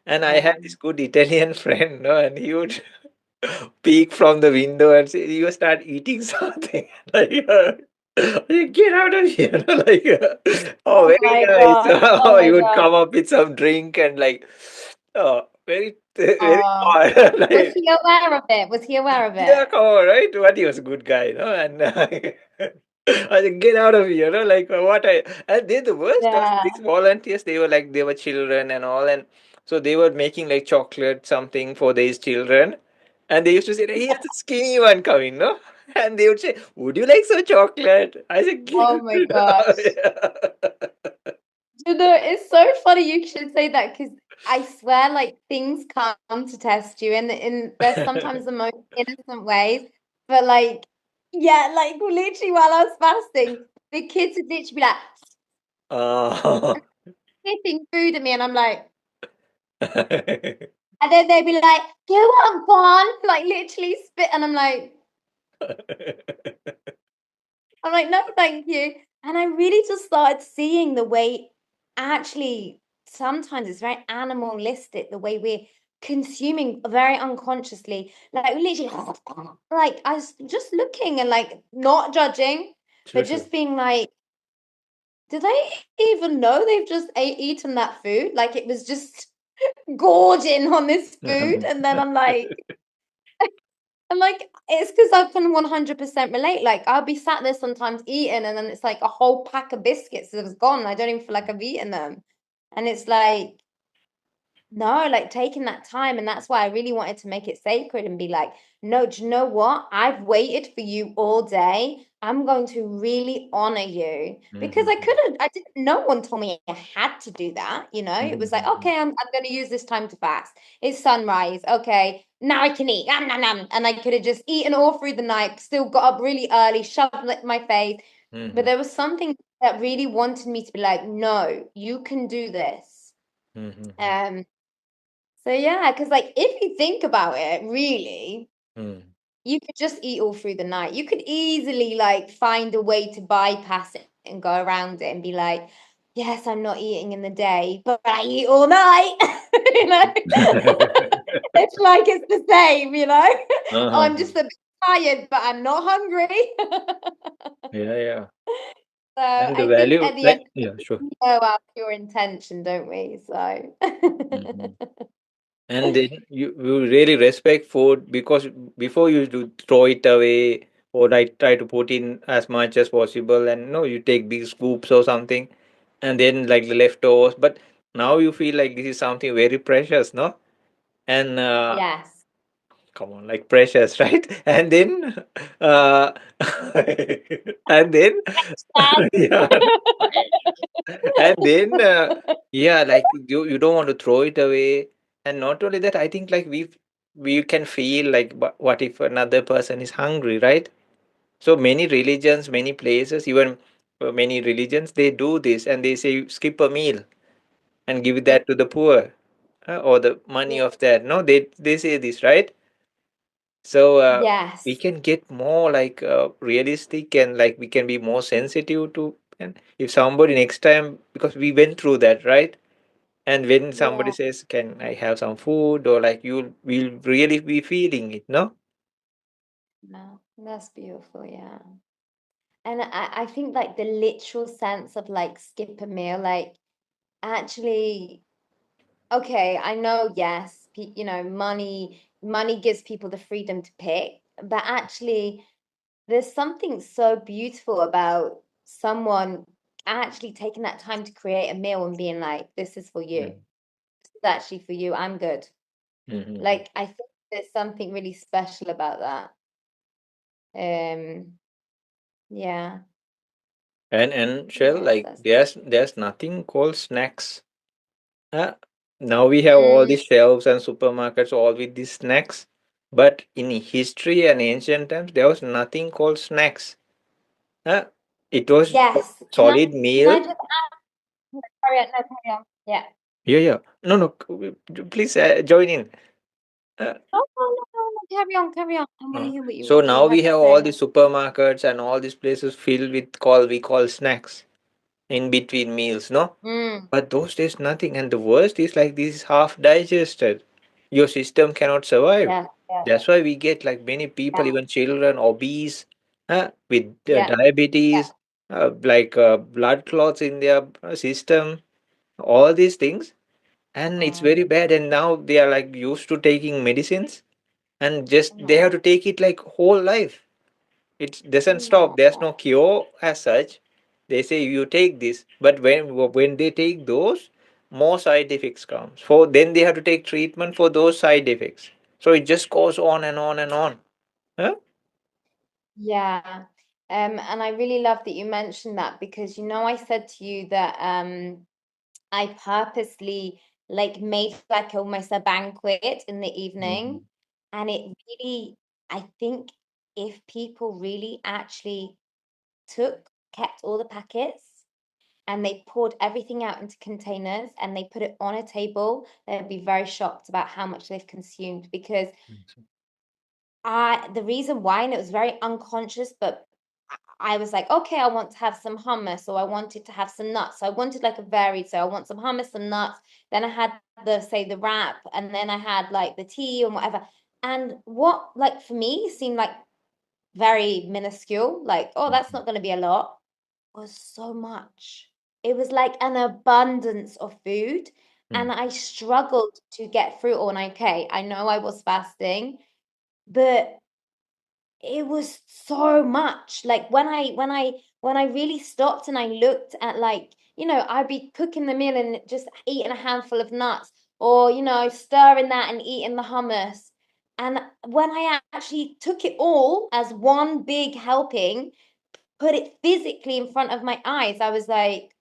B: And I had
A: Yeah.
B: this good Italian friend, no, and he would peek from the window and say, "You start eating something." Like, get out of here! Like, oh,
A: Oh
B: very
A: my
B: nice.
A: God. Oh
B: Oh,
A: my
B: you would
A: God.
B: come up with some drink and like, oh, very, very
A: Oh,
B: odd.
A: was
B: Like,
A: he aware of it? Was he aware of it?
B: yeah, come on, right? But he was a good guy, no? And I said, get out of here, no? Like, what I, and then the worst was
A: Yeah.
B: these volunteers, they were like, they were children and all. And so they were making like chocolate something for these children. And they used to say, here's the skinny one coming, no? And they would say, would you like some chocolate? I said, give
A: Oh my
B: it
A: gosh.
B: out.
A: You know, it's so funny you should say that because I swear, like things come to test you, and there's sometimes the most innocent ways, but like, yeah, like literally while I was fasting, the kids would literally be like
B: Oh.
A: spitting food at me, and I'm like, and then they'd be like, "Do you want one?" Like literally spit, and I'm like, no, thank you. And I really just started seeing the way actually sometimes it's very animalistic, the way we're consuming very unconsciously. Like literally like I was just looking and like not judging,
B: True,
A: but
B: true.
A: just being like, do they even know they've just eaten that food? Like it was just gorging on this food. And then I'm like, it's because I can 100% relate. Like, I'll be sat there sometimes eating, and then it's like a whole pack of biscuits that was gone. I don't even feel like I've eaten them. And it's like, no, like taking that time. And that's why I really wanted to make it sacred and be like, no, do you know what? I've waited for you all day. I'm going to really honor you because I
B: Mhm,
A: couldn't, I didn't, no one told me I had to do that. You know, it was like,
B: mhm,
A: okay, I'm going to use this time to fast. It's sunrise. Okay, now I can eat. Nom, nom, nom. And I could have just eaten all through the night, still got up really early, shoved my face. But
B: mhm,
A: there was something that really wanted me to be like, no, you can do this.
B: mhm,
A: Um, so yeah, because like if you think about it, really,
B: mhm,
A: you could just eat all through the night. You could easily like find a way to bypass it and go around it and be like, yes, I'm not eating in the day, but I eat all night. You know? It's like it's the same, you know?
B: Uh-huh.
A: I'm just a bit tired, but I'm not hungry.
B: Yeah, yeah.
A: So
B: And the
A: I think
B: value,
A: at the end,
B: like, yeah, sure.
A: we know our pure intention, don't we? So
B: Mhm. And then you really respect food because before you do throw it away or like try to put in as much as possible, and no, you take big scoops or something, and then like the leftovers. But now you feel like this is something very precious, no? And
A: yes.
B: come on, like precious, right? And then and then yeah, and then yeah, like you don't want to throw it away. And not only that, I think like we can feel like, what if another person is hungry, right? So many religions, many places, even many religions, they do this, and they say skip a meal and give that to the poor, or the money
A: Yeah.
B: of that. No, they say this, right? So we
A: Yes.
B: can get more like realistic, and like we can be more sensitive to, and if somebody next time, because we went through that, right? And when somebody
A: Yeah.
B: says, can I have some food, or like, you will really be feeling it, no?
A: No, that's beautiful, yeah. And I think like the literal sense of like skip a meal, like actually, okay, I know, yes, you know, money gives people the freedom to pick, but actually there's something so beautiful about someone actually taking that time to create a meal and being like, this is for you.
B: Mm.
A: This is actually for you. I'm good.
B: Mhm.
A: Like, I think there's something really special about that. Um, yeah.
B: And Shell,
A: Yes,
B: like
A: that's
B: there's nothing called snacks. Uh, Now we have all
A: mm,
B: these shelves and supermarkets all with these snacks. But in history and ancient times, there was nothing called snacks. Uh, it was
A: yes.
B: solid
A: Can I
B: meal.
A: just carry on? No, carry on. Yeah.
B: Yeah, yeah. No, no. Please join in. Uh,
A: No, no, no, no, no. Carry on, carry on. I want to
B: uh,
A: hear
B: so
A: what you
B: now we
A: have to
B: have all
A: say.
B: these supermarkets and all these places filled with call we call snacks in between meals, no?
A: Mm,
B: But those days nothing. And the worst is like this is half digested. Your system cannot survive.
A: yes, yes,
B: That's why we get like many people,
A: yeah,
B: even children, obese, with
A: yeah, yeah.
B: diabetes, blood clots in their system, all these things. And it's
A: Wow.
B: very bad. And now they are like used to taking medicines and just
A: Oh
B: they
A: my
B: have
A: God.
B: to take it like whole life. It doesn't
A: Oh my
B: stop. There's
A: God.
B: no cure as such. They say you take this, but when they take those, more side effects comes. For then they have to take treatment for those side effects. So it just goes on and on and on. Huh?
A: Yeah. And I really love that you mentioned that because I said to you that I purposely like made like almost a banquet in the evening.
B: Mhm.
A: And it really, I think if people really actually kept all the packets and they poured everything out into containers and they put it on a table, they'd be very shocked about how much they've consumed because the reason why, and it was very unconscious, but I was like, okay, I want to have some hummus, or I wanted to have some nuts. So I wanted like a varied, so I want some hummus, some nuts. Then I had the wrap, and then I had like the tea and whatever. And what, like, for me seemed like very minuscule, like, oh, that's
B: Mhm.
A: not going to be a lot, was so much. It was like an abundance of food. And
B: Mhm.
A: I struggled to get through it all. And okay, I know I was fasting, but it was so much. Like when I really stopped and I looked at, like, I'd be cooking the meal and just eating a handful of nuts, or stirring that and eating the hummus. And when I actually took it all as one big helping, put it physically in front of my eyes, I was like,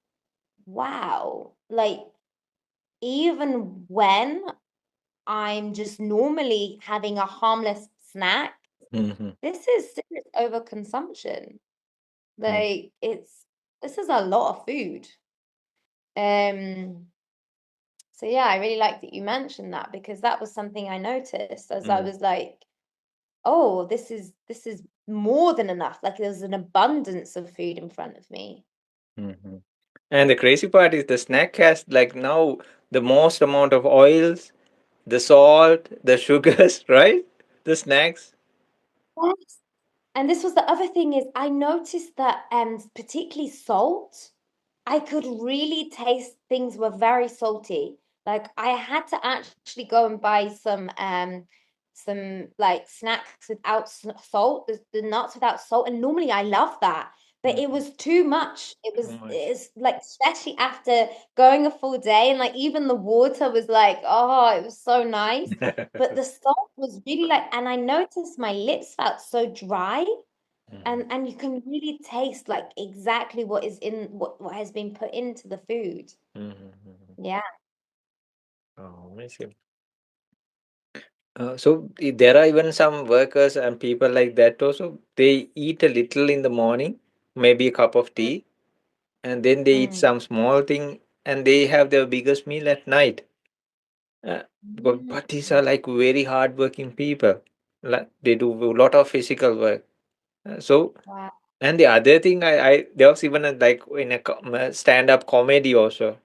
A: wow. Like, even when I'm just normally having a harmless snack,
B: Mhm.
A: this is serious overconsumption.
B: Mhm.
A: Like, this is a lot of food. Um, so yeah, I really like that you mentioned that because that was something I noticed as I
B: Mhm.
A: was like, oh, this is more than enough. Like, there's an abundance of food in front of me.
B: Mhm. And the crazy part is the snack has like now the most amount of oils, the salt, the sugars, right? The snacks.
A: Yes. And this was the other thing is I noticed that particularly salt, I could really taste things were very salty. Like, I had to actually go and buy some like snacks without salt, the nuts without salt. And normally I love that, but it
B: Mhm.
A: was too much. It
B: Too
A: was
B: much.
A: it's like, especially after going a full day, and like even the water was like, oh, it was so nice. But the salt was really like, and I noticed my lips felt so dry,
B: Mhm.
A: and you can really taste like exactly what is in what has been put into the food.
B: Mhm. Mhm.
A: Yeah.
B: Oh, I see. There are even some workers and people like that also. They eat a little in the morning, maybe a cup of tea, and then they eat
A: Mm.
B: some small thing, and they have their biggest meal at night. Uh,
A: Mm.
B: but these are like very hardworking people. Like they do a lot of physical work. So
A: Wow.
B: and the other thing, I there was even a, like in a stand-up comedy also.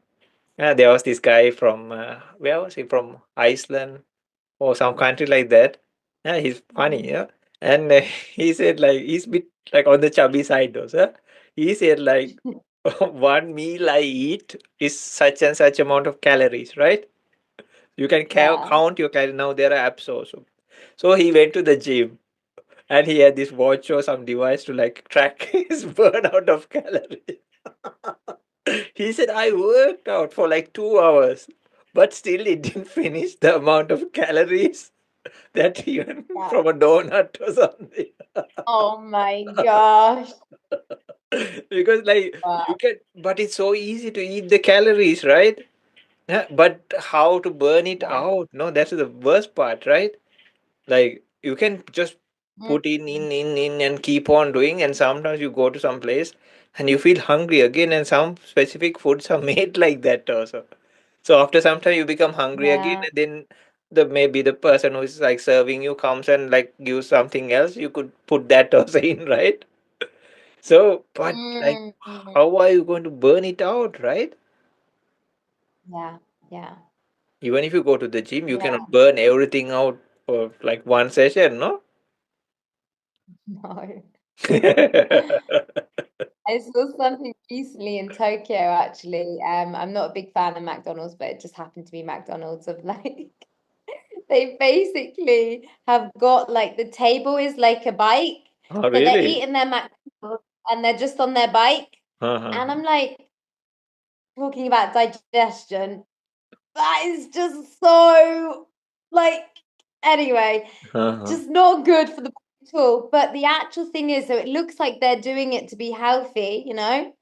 B: There was this guy from where was he from? Iceland or some country like that. Yeah, he's funny,
A: Mm.
B: yeah. And he said like he's bit like on the chubby side though, sir. He said like one meal I eat is such and such amount of calories, right? You can
A: Yeah.
B: count your calories. Now there are apps also. So he went to the gym and he had this watch or some device to like track his burnout of calories. He said, I worked out for like 2 hours, but still it didn't finish the amount of calories that even
A: Yeah.
B: from a donut or something.
A: Oh my gosh.
B: Because, like, you
A: Wow.
B: can, but it's so easy to eat the calories, right? Yeah, but how to burn it
A: Yeah.
B: out? No, that's the worst part, right? Like you can just
A: Mm,
B: put in and keep on doing, and sometimes you go to some place and you feel hungry again, and some specific foods are made like that also. So after some time you become hungry again,
A: yeah.
B: and then the maybe the person who is like serving you comes and like gives something else. You could put that also in, right? So, but like,
A: Mm,
B: how are you going to burn it out, right?
A: yeah. Yeah.
B: Even if you go to the gym, you
A: Yeah.
B: cannot burn everything out for like one session, no?
A: No. I saw something recently in Tokyo, actually. I'm not a big fan of McDonald's, but it just happened to be McDonald's of like they basically have got like the table is like a bike.
B: Oh,
A: So they're
B: really?
A: eating their McDonald's and they're just on their bike.
B: Uh-huh.
A: And I'm like, talking about digestion, that is just so like anyway,
B: Uh-huh.
A: just not good for the body at all. But the actual thing is, so it looks like they're doing it to be healthy, you know,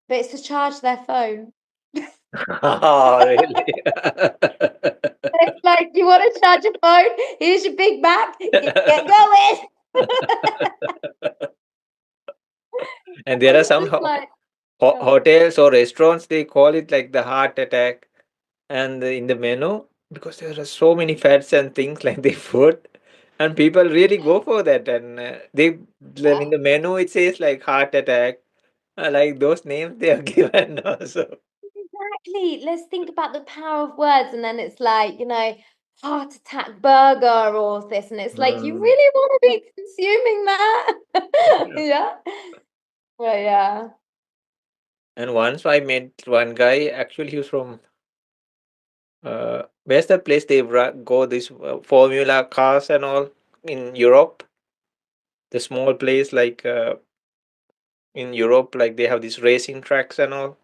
A: but it's to charge their phone.
B: Oh, really?
A: It's like, you want to charge your phone? Here's your Big Mac. Get going.
B: And there are
A: It's
B: some
A: just like, oh,
B: hotels or restaurants, they call it like the heart attack. And in the menu, because there are so many fats and things like they put, and people really go for that. And they, in
A: yeah.
B: the menu, it says like heart attack, like those names they are given also.
A: Exactly. Let's think about the power of words. And then it's like, heart attack burger or this. And it's like, you
B: Mm.
A: really want to be consuming that?
B: Yeah.
A: Yeah. Well, yeah.
B: And once I met one guy, actually, he was from where's the place they go this Formula cars and all in Europe? The small place like in Europe, like they have these racing tracks and all.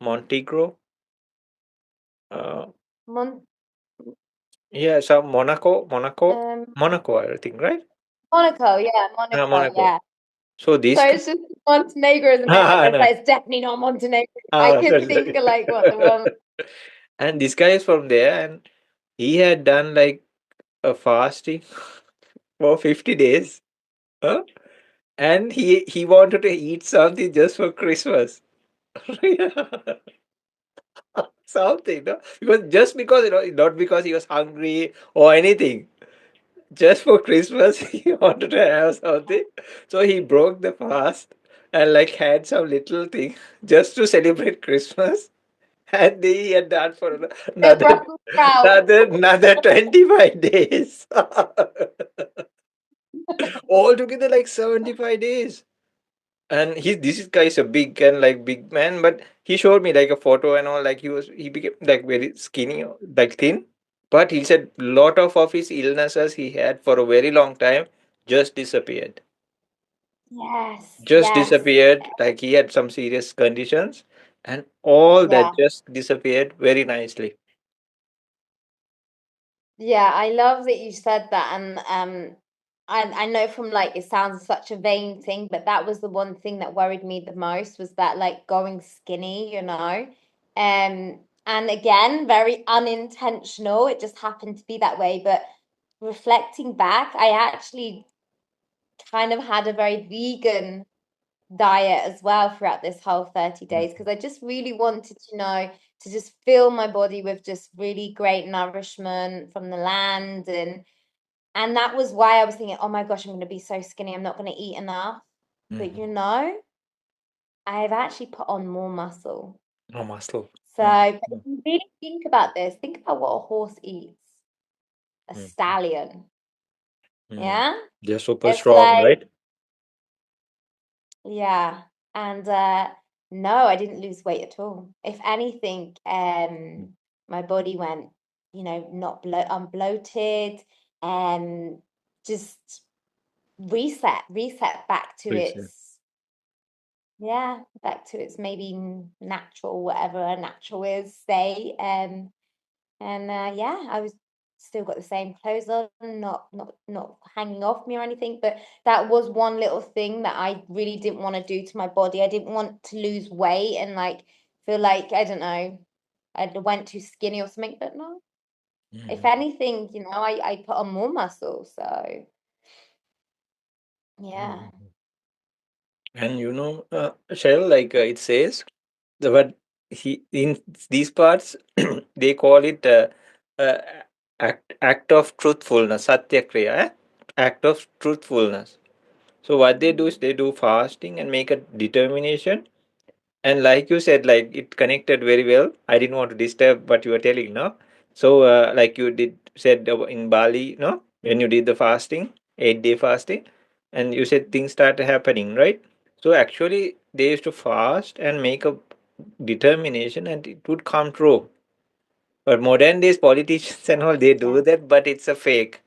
B: Montegro. Uh,
A: Mon
B: yeah, some
A: um,
B: Monaco, I think, right?
A: Monaco. Yeah. Monaco.
B: Monaco.
A: Yeah.
B: So this
A: So
B: guy,
A: it's just Montenegro in the middle.
B: ah,
A: It's
B: no.
A: like, it's definitely not Montenegro. I
B: Ah,
A: could
B: sorry,
A: think
B: sorry.
A: of like what the one.
B: And this guy is from there, and he had done like a fasting for 50 days. Huh? And he wanted to eat something just for Christmas. Something, no? Because just because not because he was hungry or anything. Just for Christmas, he wanted to have something. So he broke the fast and like had some little thing just to celebrate Christmas. And he had done for
A: The
B: another
A: Brussels sprout.
B: another 25 days. Altogether like 75 days. And this guy is a big and like big man, but he showed me like a photo and all, like he became like very skinny, like thin. But he said lot of his illnesses he had for a very long time just disappeared.
A: Yes.
B: Just
A: Yes.
B: disappeared. Like he had some serious conditions, and all
A: Yeah.
B: that just disappeared very nicely.
A: Yeah, I love that you said that, and I know from like it sounds such a vain thing, but that was the one thing that worried me the most was that like going skinny, and again, very unintentional. It just happened to be that way, but reflecting back, I actually kind of had a very vegan diet as well throughout this whole 30 days because I just really wanted to just fill my body with just really great nourishment from the land and that was why I was thinking, oh my gosh, I'm going to be so skinny, I'm not going to eat enough. But
B: Mm-hmm.
A: I've actually put on more muscle.
B: No muscle.
A: So
B: Mm-hmm.
A: but if you really think about this, think about what a horse eats. A stallion.
B: Mm-hmm.
A: Yeah.
B: They're super
A: It's
B: strong,
A: like,
B: right?
A: yeah. And no, I didn't lose weight at all. If anything, my body went, not I'm bloated, and just reset back to
B: Please, yeah.
A: its yeah, back to its maybe natural, whatever a natural is, say. And yeah, I was still got the same clothes on, not hanging off me or anything. But that was one little thing that I really didn't want to do to my body. I didn't want to lose weight and like feel like, I don't know, I went too skinny or something. But no, if
B: Mhm.
A: anything, I put on more muscle. So yeah.
B: Mhm. And Shell, like it says, but he in these parts they call it uh, act of truthfulness, satyakriya, act of truthfulness. So what they do is
A: Mm,
B: they do fasting and make a determination. And like you said, like it connected very well. I didn't want to disturb what you were telling, no? So, like you did said in Bali, no, when you did the fasting, 8 day fasting, and you said things started happening, right? So actually, they used to fast and make a determination, and it would come true. But modern days politicians and all, they
A: yeah.
B: do that, but it's a fake,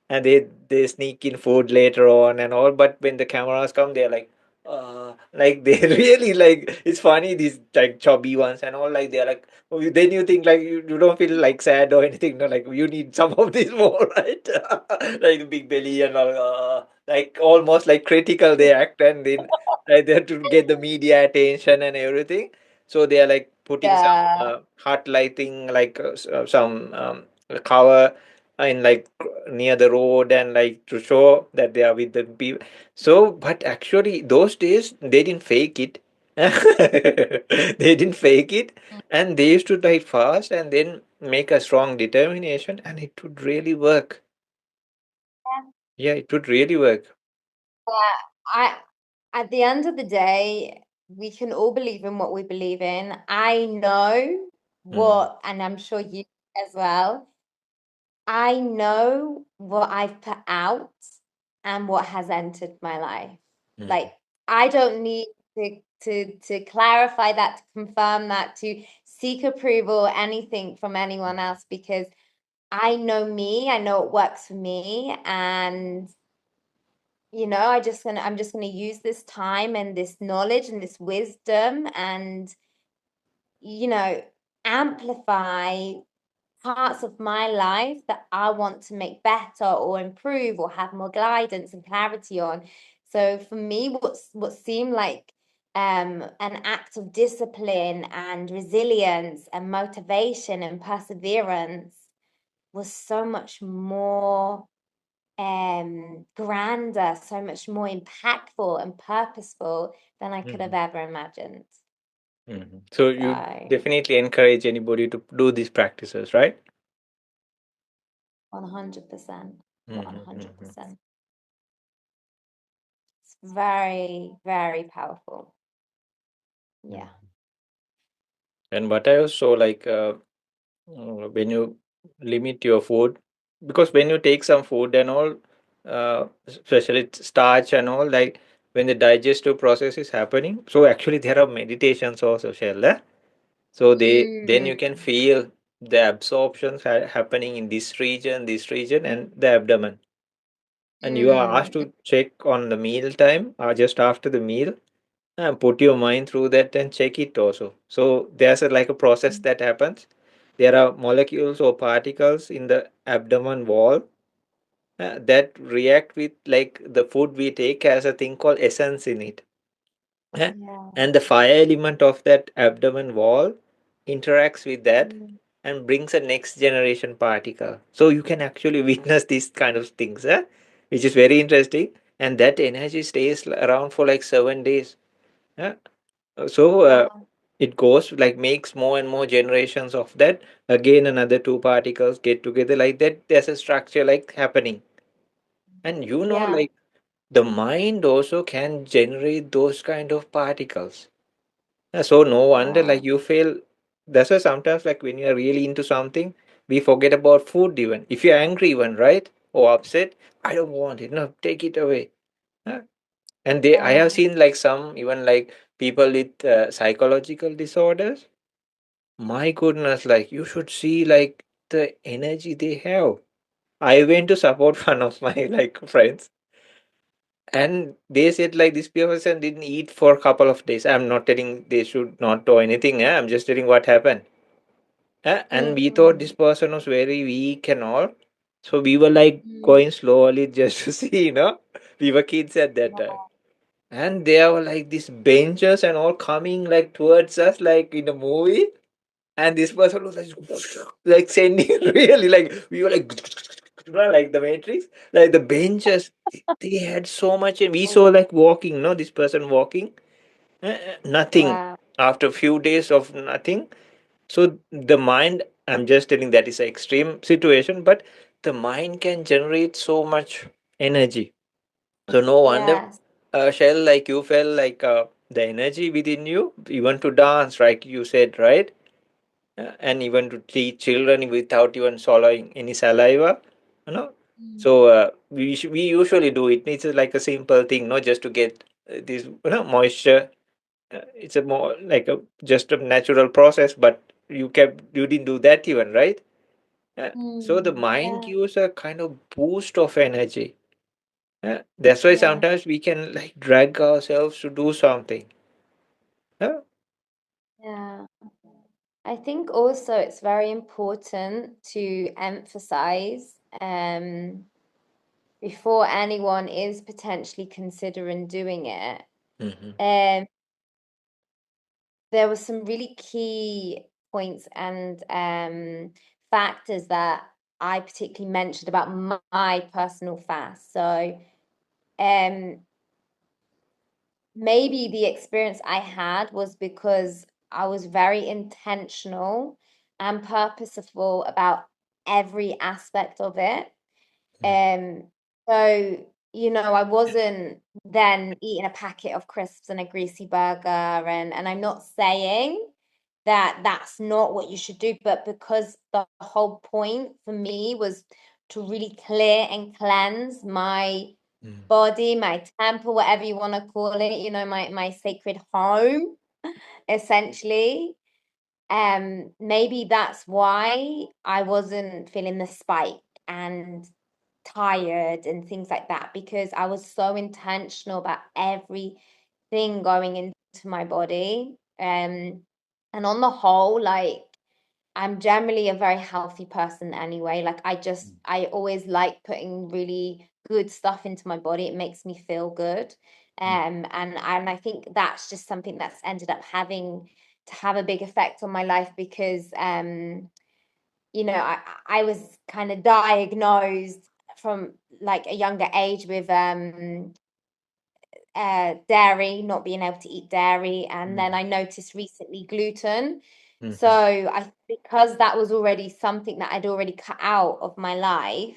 B: and they sneak in food later on and all, but when the cameras come they're like they really like, it's funny, these like chubby ones and all, like they're like, oh, then you think like you don't feel like sad or anything, no, like you need some of this more, right? Like big belly and all, like almost like critical they act, and then like they have to get the media attention and everything, so they are like putting some
A: Yeah.
B: hot lighting, like some cover in like near the road, and like to show that they are with the people. So, but actually, those days they didn't fake it. They didn't fake it, and they used to like fast and then make a strong determination, and it would really work. Yeah, it would really work.
A: Yeah, I at the end of the day, we can all believe in what we believe in. I know
B: Mm,
A: what, and I'm sure you as well. I know what I've put out and what has entered my life.
B: mm,
A: Like I don't need to clarify that, to confirm that, to seek approval, anything from anyone else because I know me, I know what works for me, and I'm just gonna use this time and this knowledge and this wisdom and you know amplify parts of my life that I want to make better or improve or have more guidance and clarity on. So for me, what seemed like an act of discipline and resilience and motivation and perseverance was so much more grander, so much more impactful and purposeful than I could have
B: mm,
A: ever imagined.
B: mm. So you
A: So
B: definitely encourage anybody to do these practices, right?
A: 100%,
B: Mm-hmm, mm-hmm,
A: 100%. It's very, very powerful. Yeah.
B: mm. And what I also like, when you limit your food, because when you take some food and all, especially starch and all, like when the digestive process is happening, so actually there are meditations also, Shell, so they then
A: Mm,
B: you can feel the absorptions happening in this region and the abdomen, and you are asked
A: mm,
B: to check on the meal time or just after the meal, and put your mind through that and check it also. So there's like a process
A: mm.
B: that happens. There are molecules or particles in the abdomen wall that react with like the food we take, has a thing called essence in it. Eh,
A: Yeah.
B: and the fire element of that abdomen wall interacts with that
A: Mm,
B: and brings a next generation particle. So you can actually witness these kind of things, which is very interesting. And that energy stays around for like 7 days. eh. So
A: wow.
B: it goes like makes more and more generations of that. Again, another two particles get together like that. There's a structure like happening. And
A: Yeah.
B: like the mind also can generate those kind of particles. So no wonder like
A: Wow.
B: you feel, that's why sometimes like when you're really into something, we forget about food even. If you're angry even, right? Or upset, I don't want it. No, take it away. Huh? And I have
A: Wow.
B: seen like some even like people with psychological disorders. My goodness, like you should see like the energy they have. I went to support one of my like friends. And they said like this person didn't eat for a couple of days. I'm not telling they should not do anything. I'm just telling what happened. And we thought this
A: Mm,
B: person was very weak and all. So we were like
A: mm,
B: going slowly just to see, we were kids at that time. And there were like these benches and all coming like towards us, like in a movie. And this person was like sending really like we were like the Matrix, like the benches. They had so much, and we saw like walking, no, this person walking, nothing.
A: wow.
B: After a few days of nothing, so the mind, I'm just telling that is an extreme situation, but the mind can generate so much energy. So no wonder,
A: Yes.
B: Shell, like you felt like the energy within you, even to dance, like you said, right? And even to teach children without even swallowing any saliva, you know.
A: Mm,
B: So we usually do it. It's like a simple thing, not just to get this moisture. It's a more like a just a natural process, but you didn't do that even, right? So the mind
A: yeah.
B: gives a kind of boost of energy. That's why
A: Yeah.
B: sometimes we can like drag ourselves to do something. Uh,
A: Yeah. I think also it's very important to emphasize before anyone is potentially considering doing it.
B: mhm,
A: Um, there were some really key points and factors that I particularly mentioned about my personal fast. So um, maybe the experience I had was because I was very intentional and purposeful about every aspect of it. Um, so, I wasn't then eating a packet of crisps and a greasy burger, and I'm not saying that that's not what you should do, but because the whole point for me was to really clear and cleanse my
B: mhm,
A: body, my temple, whatever you want to call it, my sacred home, essentially. Maybe that's why I wasn't feeling the spike and tired and things like that, because I was so intentional about everything going into my body. And on the whole, like, I'm generally a very healthy person anyway. Like, I always like putting really good stuff into my body. It makes me feel good. And I think that's just something that's ended up having to have a big effect on my life, because I was kind of diagnosed from like a younger age with dairy, not being able to eat dairy, and then
B: mhm,
A: I noticed recently gluten. So
B: mhm,
A: because that was already something that I'd already cut out of my life,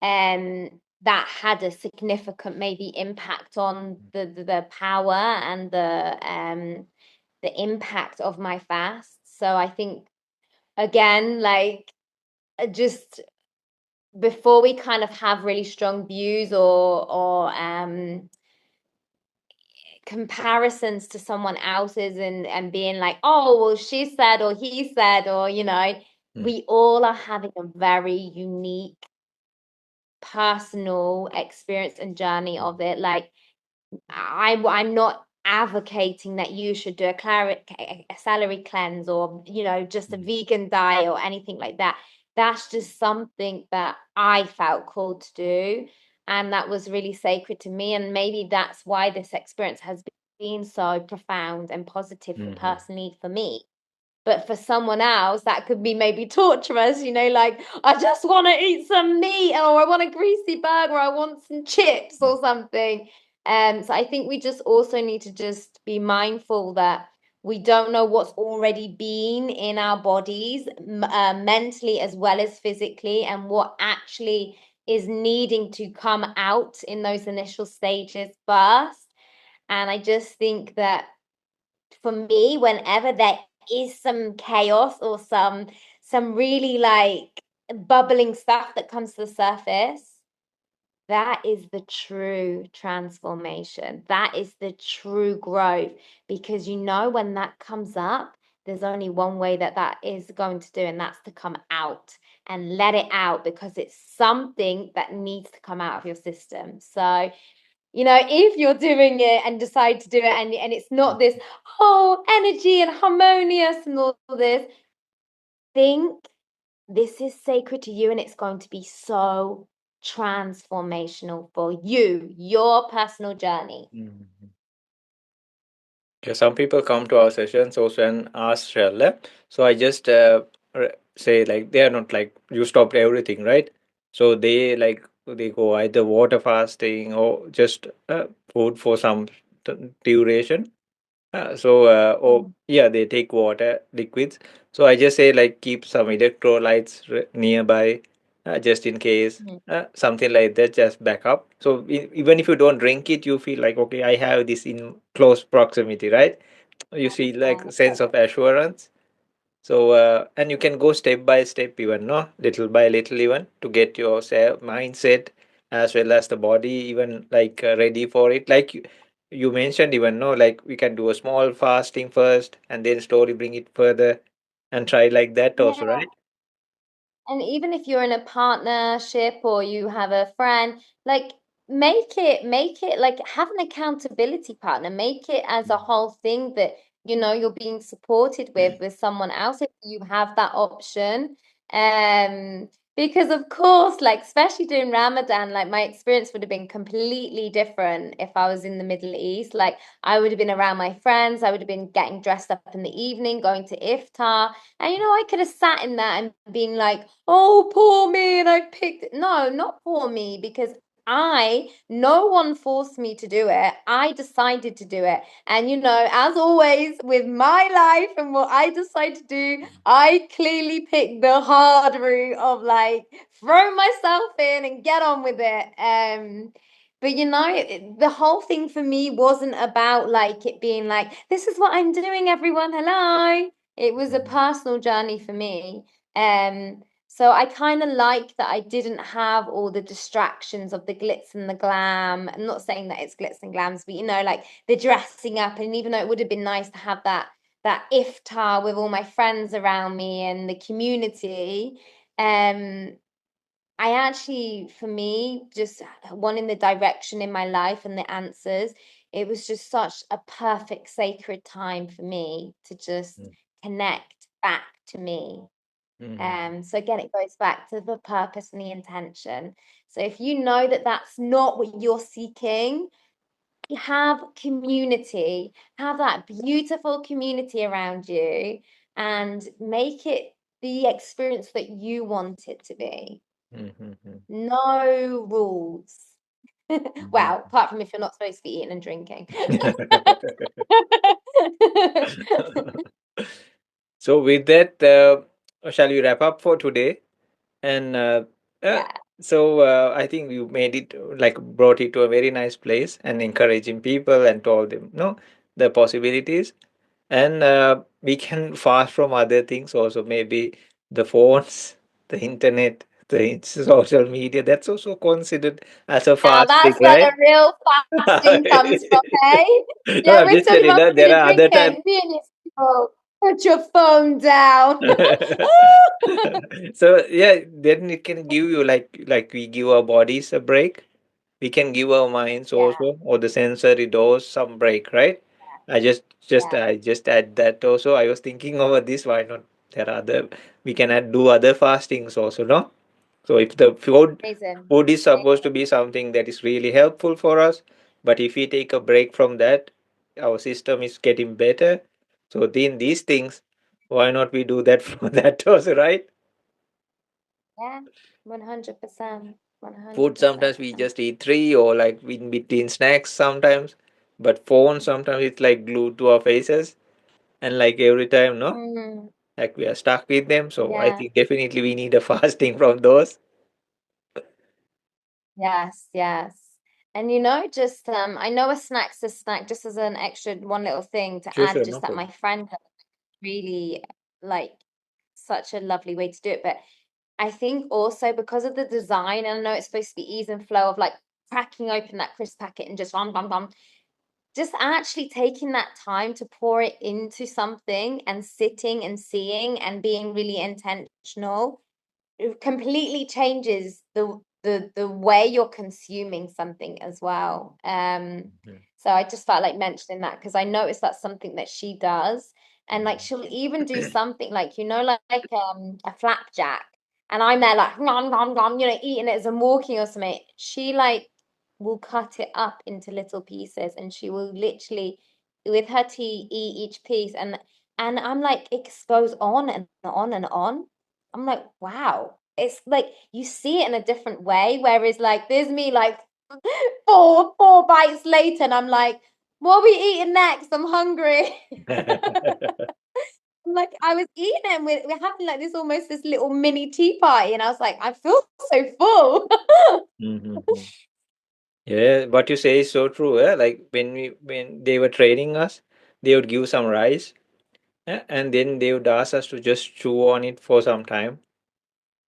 A: that had a significant maybe impact on the power and the impact of my fast. So I think, again, like, just before we kind of have really strong views or comparisons to someone else's, and being like, oh, well, she said or he said, or
B: mhm,
A: we all are having a very unique personal experience and journey of it. Like, I'm not advocating that you should do a salary cleanse, or just a
B: mhm,
A: vegan diet or anything like that. That's just something that I felt called to do, and that was really sacred to me. And maybe that's why this experience has been so profound and positive for
B: mhm,
A: personally for me. But for someone else, that could be maybe torturous, like, I just want to eat some meat, or I want a greasy burger, or I want some chips or something. So I think we just also need to just be mindful that we don't know what's already been in our bodies, mentally as well as physically, and what actually is needing to come out in those initial stages first. And I just think that for me, whenever there is some chaos or some really like bubbling stuff that comes to the surface, that is the true transformation. That is the true growth. Because when that comes up, there's only one way that that is going to do, and that's to come out and let it out, because it's something that needs to come out of your system. So if you're doing it and decide to do it, and it's not this whole energy and harmonious and all this, think this is sacred to you and it's going to be so transformational for you, your personal journey.
B: Mhm. Yeah, some people come to our sessions also and ask Shel. So I just say like they are not like you stopped everything, right? So they go either water fasting or just food for some duration. Oh
A: Mm,
B: yeah, they take water liquids. So I just say like keep some electrolytes nearby, just in case,
A: mm.
B: something like that. Just back up. So even if you don't drink it, you feel like okay, I have this in close proximity, right? You see like a sense of assurance. So and you can go step by step, even no, little by little, even to get your mindset as well as the body even like ready for it. Like you mentioned, even no, like we can do a small fasting first and then slowly bring it further and try like that also,
A: Yeah.
B: right?
A: And even if you're in a partnership or you have a friend, like make it like have an accountability partner, make it as a whole thing that you're being supported with someone else if you have that option. Because of course, like especially during Ramadan, like my experience would have been completely different if I was in the Middle East. Like I would have been around my friends, I would have been getting dressed up in the evening, going to iftar. And I could have sat in that and been like, oh, poor me, and I picked it. No, not poor me, because no one forced me to do it. I decided to do it. And as always with my life and what I decide to do, I clearly picked the hard route of like throw myself in and get on with it. But the whole thing for me wasn't about like it being like, this is what I'm doing, everyone. Hello. It was a personal journey for me. So I kind of like that I didn't have all the distractions of the glitz and the glam. I'm not saying that it's glitz and glams, but like the dressing up. And even though it would have been nice to have that iftar with all my friends around me and the community, um, I actually, for me, just wanting the direction in my life and the answers, it was just such a perfect, sacred time for me to just connect back to me.
B: Mhm.
A: So again, it goes back to the purpose and the intention. So if you know that that's not what you're seeking, you have community, have that beautiful community around you, and make it the experience that you want it to be.
B: Mhm.
A: No rules.
B: Mhm.
A: Well, apart from if you're not supposed to be eating and drinking.
B: So with that, shall we wrap up for today? And uh,
A: Yeah,
B: I think you made it like brought it to a very nice place and encouraging people and told them no the possibilities. And we can fast from other things also, maybe the phones, the internet, the social media. That's also considered as a
A: now
B: fasting,
A: that's where
B: right?
A: the real fasting comes from, hey?
B: No,
A: Yeah,
B: I'm
A: we're
B: just
A: talking
B: telling
A: about
B: that
A: food
B: there
A: and
B: are other type.
A: drinking. Me and this people, put your phone down.
B: So yeah, then it can give you like we give our bodies a break, we can give our minds
A: Yeah,
B: also or the sensory doors some break, right?
A: yeah,
B: I just add that also. I was thinking over this, why not there are other, we can do other fastings also, no? So if the
A: amazing.
B: food is supposed to
A: Amazing.
B: be something that is really helpful for us, but if we take a break from that, our system is getting better. So then these things, why not we do that for that also, right?
A: Yeah, 100%.
B: Food
A: 100%.
B: sometimes we just eat three or like in between snacks sometimes, but phone sometimes it's like glued to our faces and like every time, no,
A: Mm,
B: like we are stuck with them. So I
A: yeah.
B: think definitely we need a fasting from those.
A: Yes, yes. And just I know a snack's a snack, just as an extra one little thing to
B: Sure,
A: add,
B: sure, no
A: just that my
B: problem.
A: friend had really like such a lovely way to do it. But I think also because of the design, and I know it's supposed to be ease and flow of like cracking open that crisp packet and just bum bum bum, just actually taking that time to pour it into something and sitting and seeing and being really intentional, it completely changes the way you're consuming something as well.
B: Mhm.
A: So I just felt like mentioning that because I noticed that's something that she does. And like she'll even do something like, a flapjack. And I'm there like nom, nom, nom, eating it as I'm walking or something. She like will cut it up into little pieces and she will literally with her tea eat each piece and I'm like it just goes on and on and on. I'm like, wow. It's like you see it in a different way. Whereas like there's me like four bites later and I'm like, what are we eating next? I'm hungry. I'm like, I was eating it and we're having like this almost this little mini tea party. And I was like, I feel so full.
B: Mhm. Yeah, what you say is so true. Like when they were training us, they would give some rice, and then they would ask us to just chew on it for some time,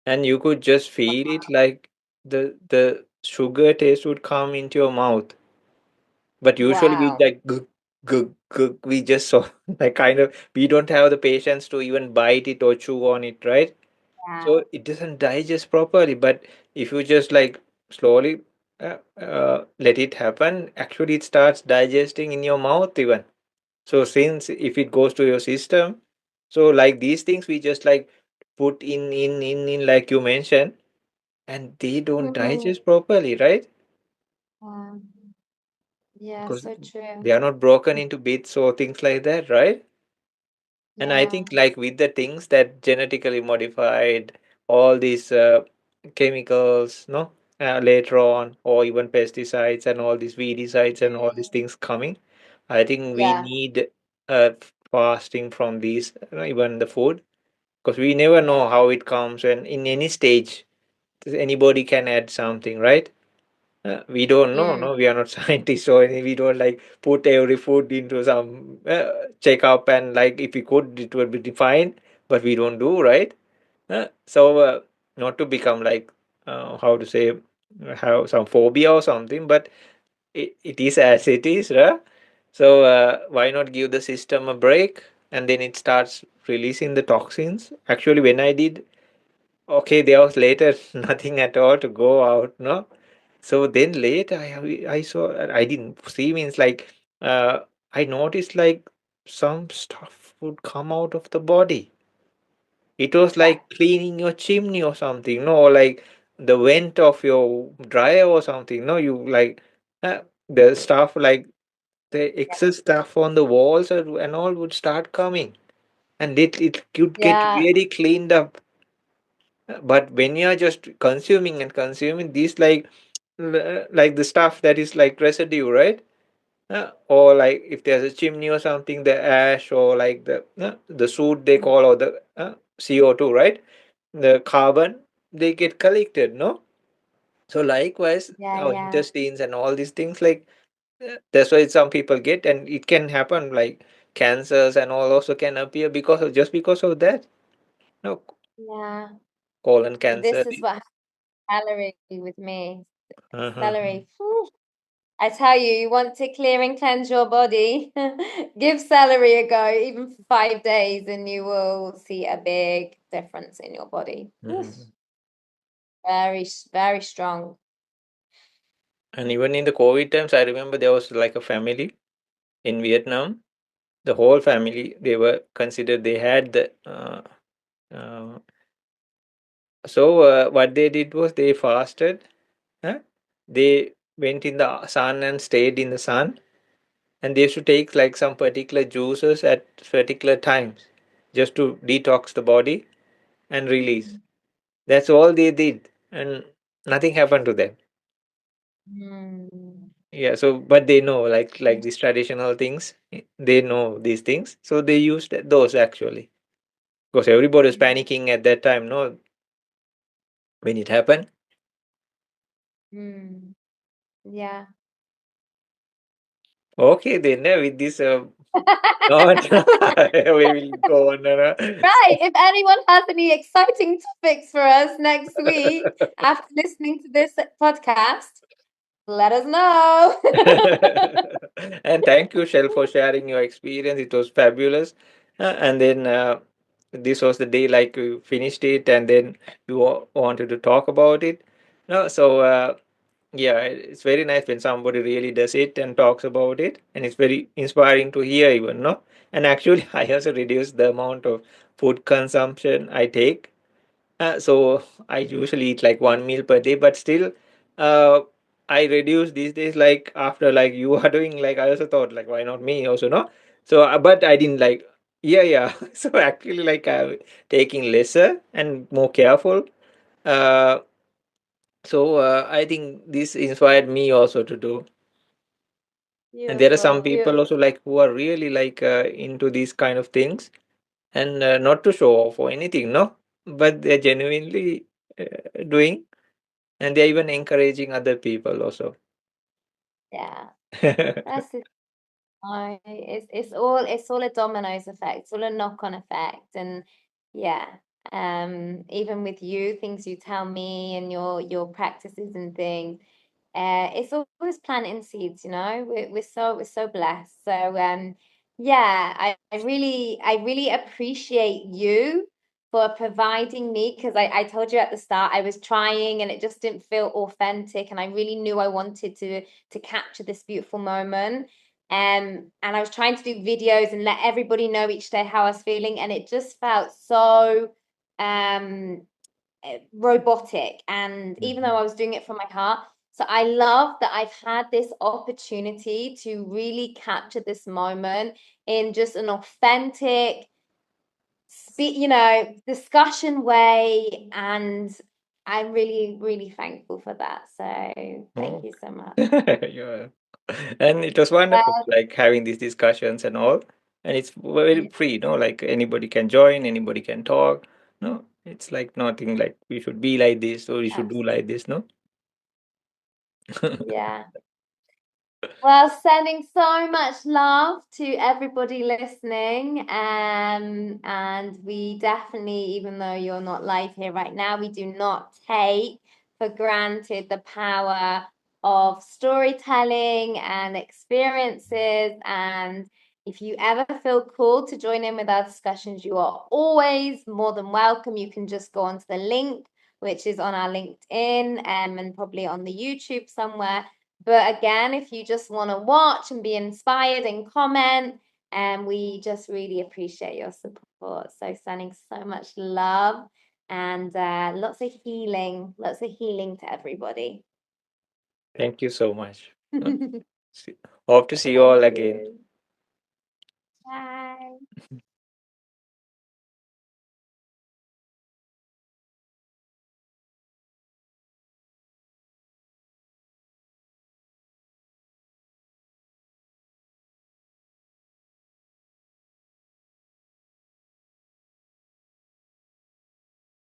B: and you could just feel it like the sugar taste would come into your mouth. But usually we
A: Wow.
B: like gug, gug, gug. We just so like kind of we don't have the patience to even bite it or chew on it, right?
A: Yeah.
B: So it doesn't digest properly. But if you just like slowly let it happen, actually it starts digesting in your mouth even. So since if it goes to your system, so like these things we just like put in like you mentioned, and they don't digest properly, right?
A: Um, yeah,
B: Because
A: so true.
B: they are not broken into bits or things like that, right? And I
A: Yeah.
B: think like with the things that genetically modified, all these chemicals, no, later on, or even pesticides and all these weedicides and all these things coming, I think we
A: Yeah.
B: need fasting from these, even the food, because we never know how it comes, and in any stage, anybody can add something, right? We don't know,
A: Mm.
B: no, we are not scientists, so we don't like put every food into some checkup, and like if we could, it would be defined, but we don't do, right? Not to become like, how to say, have some phobia or something, but it is as it is, right? So, why not give the system a break and then it starts releasing the toxins? Actually, when I did, okay, there was later nothing at all to go out, no? So then later I saw I didn't see means like I noticed like some stuff would come out of the body. It was
A: Yeah.
B: like cleaning your chimney or something, no, or like the vent of your dryer or something. No, you like the stuff like the excess stuff on the walls and all would start coming, and it could get
A: Yeah.
B: really cleaned up. But when you are just consuming and consuming these like the stuff that is like residue, right? Or like if there's a chimney or something, the ash or like the soot they call, or the CO2, right? The carbon, they get collected, no? So likewise,
A: Yeah.
B: our
A: Yeah.
B: intestines and all these things, like that's why some people get, and it can happen like cancers and all also can appear because of just because of that. No,
A: Yeah.
B: colon cancer.
A: This is what celery with me.
B: Uh-huh.
A: Celery. Whew. I tell you, you want to clear and cleanse your body, give celery a go, even for 5 days, and you will see a big difference in your body. Oof,
B: Mhm.
A: very strong.
B: And even in the COVID times, I remember there was like a family in Vietnam. The whole family, they were considered they had the uh, what they did was they fasted. Huh? They went in the sun and stayed in the sun, and they used to take like some particular juices at particular times just to detox the body and release. That's all they did, and nothing happened to them.
A: Mm.
B: Yeah, so but they know like these traditional things, they know these things, so they used those actually. Because everybody was panicking at that time, no, when it happened.
A: Mm. Yeah.
B: Okay, then with this, no, we will go on.
A: Right. If anyone has any exciting topics for us next week after listening to this podcast, let us know.
B: And thank you, Shel, for sharing your experience. It was fabulous. And then this was the day like you finished it, and then you wanted to talk about it. No, so yeah, it's very nice when somebody really does it and talks about it, and it's very inspiring to hear even, no? And actually, I also reduced the amount of food consumption I take. So I usually eat like one meal per day, but still, uh, I reduce these days. Like after like you are doing, like I also thought like why not me also, no? So but I didn't like, yeah, yeah. So actually like I'm taking lesser and more careful. Uh, so I think this inspired me also to do. And there are some
A: Beautiful,
B: people
A: beautiful.
B: also like who are really like into these kind of things, and not to show off or anything, no, but they're genuinely doing, and they're even encouraging other people also.
A: Yeah, that's the it's all a dominoes effect, it's all a knock-on effect, and yeah, even with you, things you tell me and your practices and things, it's always planting seeds, we're so blessed. So yeah, I really appreciate you for providing me, because I told you at the start I was trying and it just didn't feel authentic, and I really knew I wanted to capture this beautiful moment. And I was trying to do videos and let everybody know each day how I was feeling, and it just felt so um robotic. And even though
B: Mhm.
A: I was doing it from my heart, so I love that I've had this opportunity to really capture this moment in just an authentic, discussion way. And I'm really, really thankful for that. So thank
B: Oh.
A: you so much.
B: Yeah. And it was wonderful
A: Uh,
B: like having these discussions and all, and it's very
A: yeah,
B: free, no, like anybody can join, anybody can talk, no, it's like nothing like we should be like this or we should do like
A: absolutely.
B: this, no.
A: Yeah. Well, sending so much love to everybody listening. And we definitely, even though you're not live here right now, we do not take for granted the power of storytelling and experiences. And if you ever feel called to join in with our discussions, you are always more than welcome. You can just go onto the link, which is on our LinkedIn, and probably on the YouTube somewhere. But again, if you just want to watch and be inspired and comment, and we just really appreciate your support. So sending so much love and lots of healing to everybody.
B: Thank you so much. No?
A: Thank
B: See- Hope to see you all again.
A: you. Bye.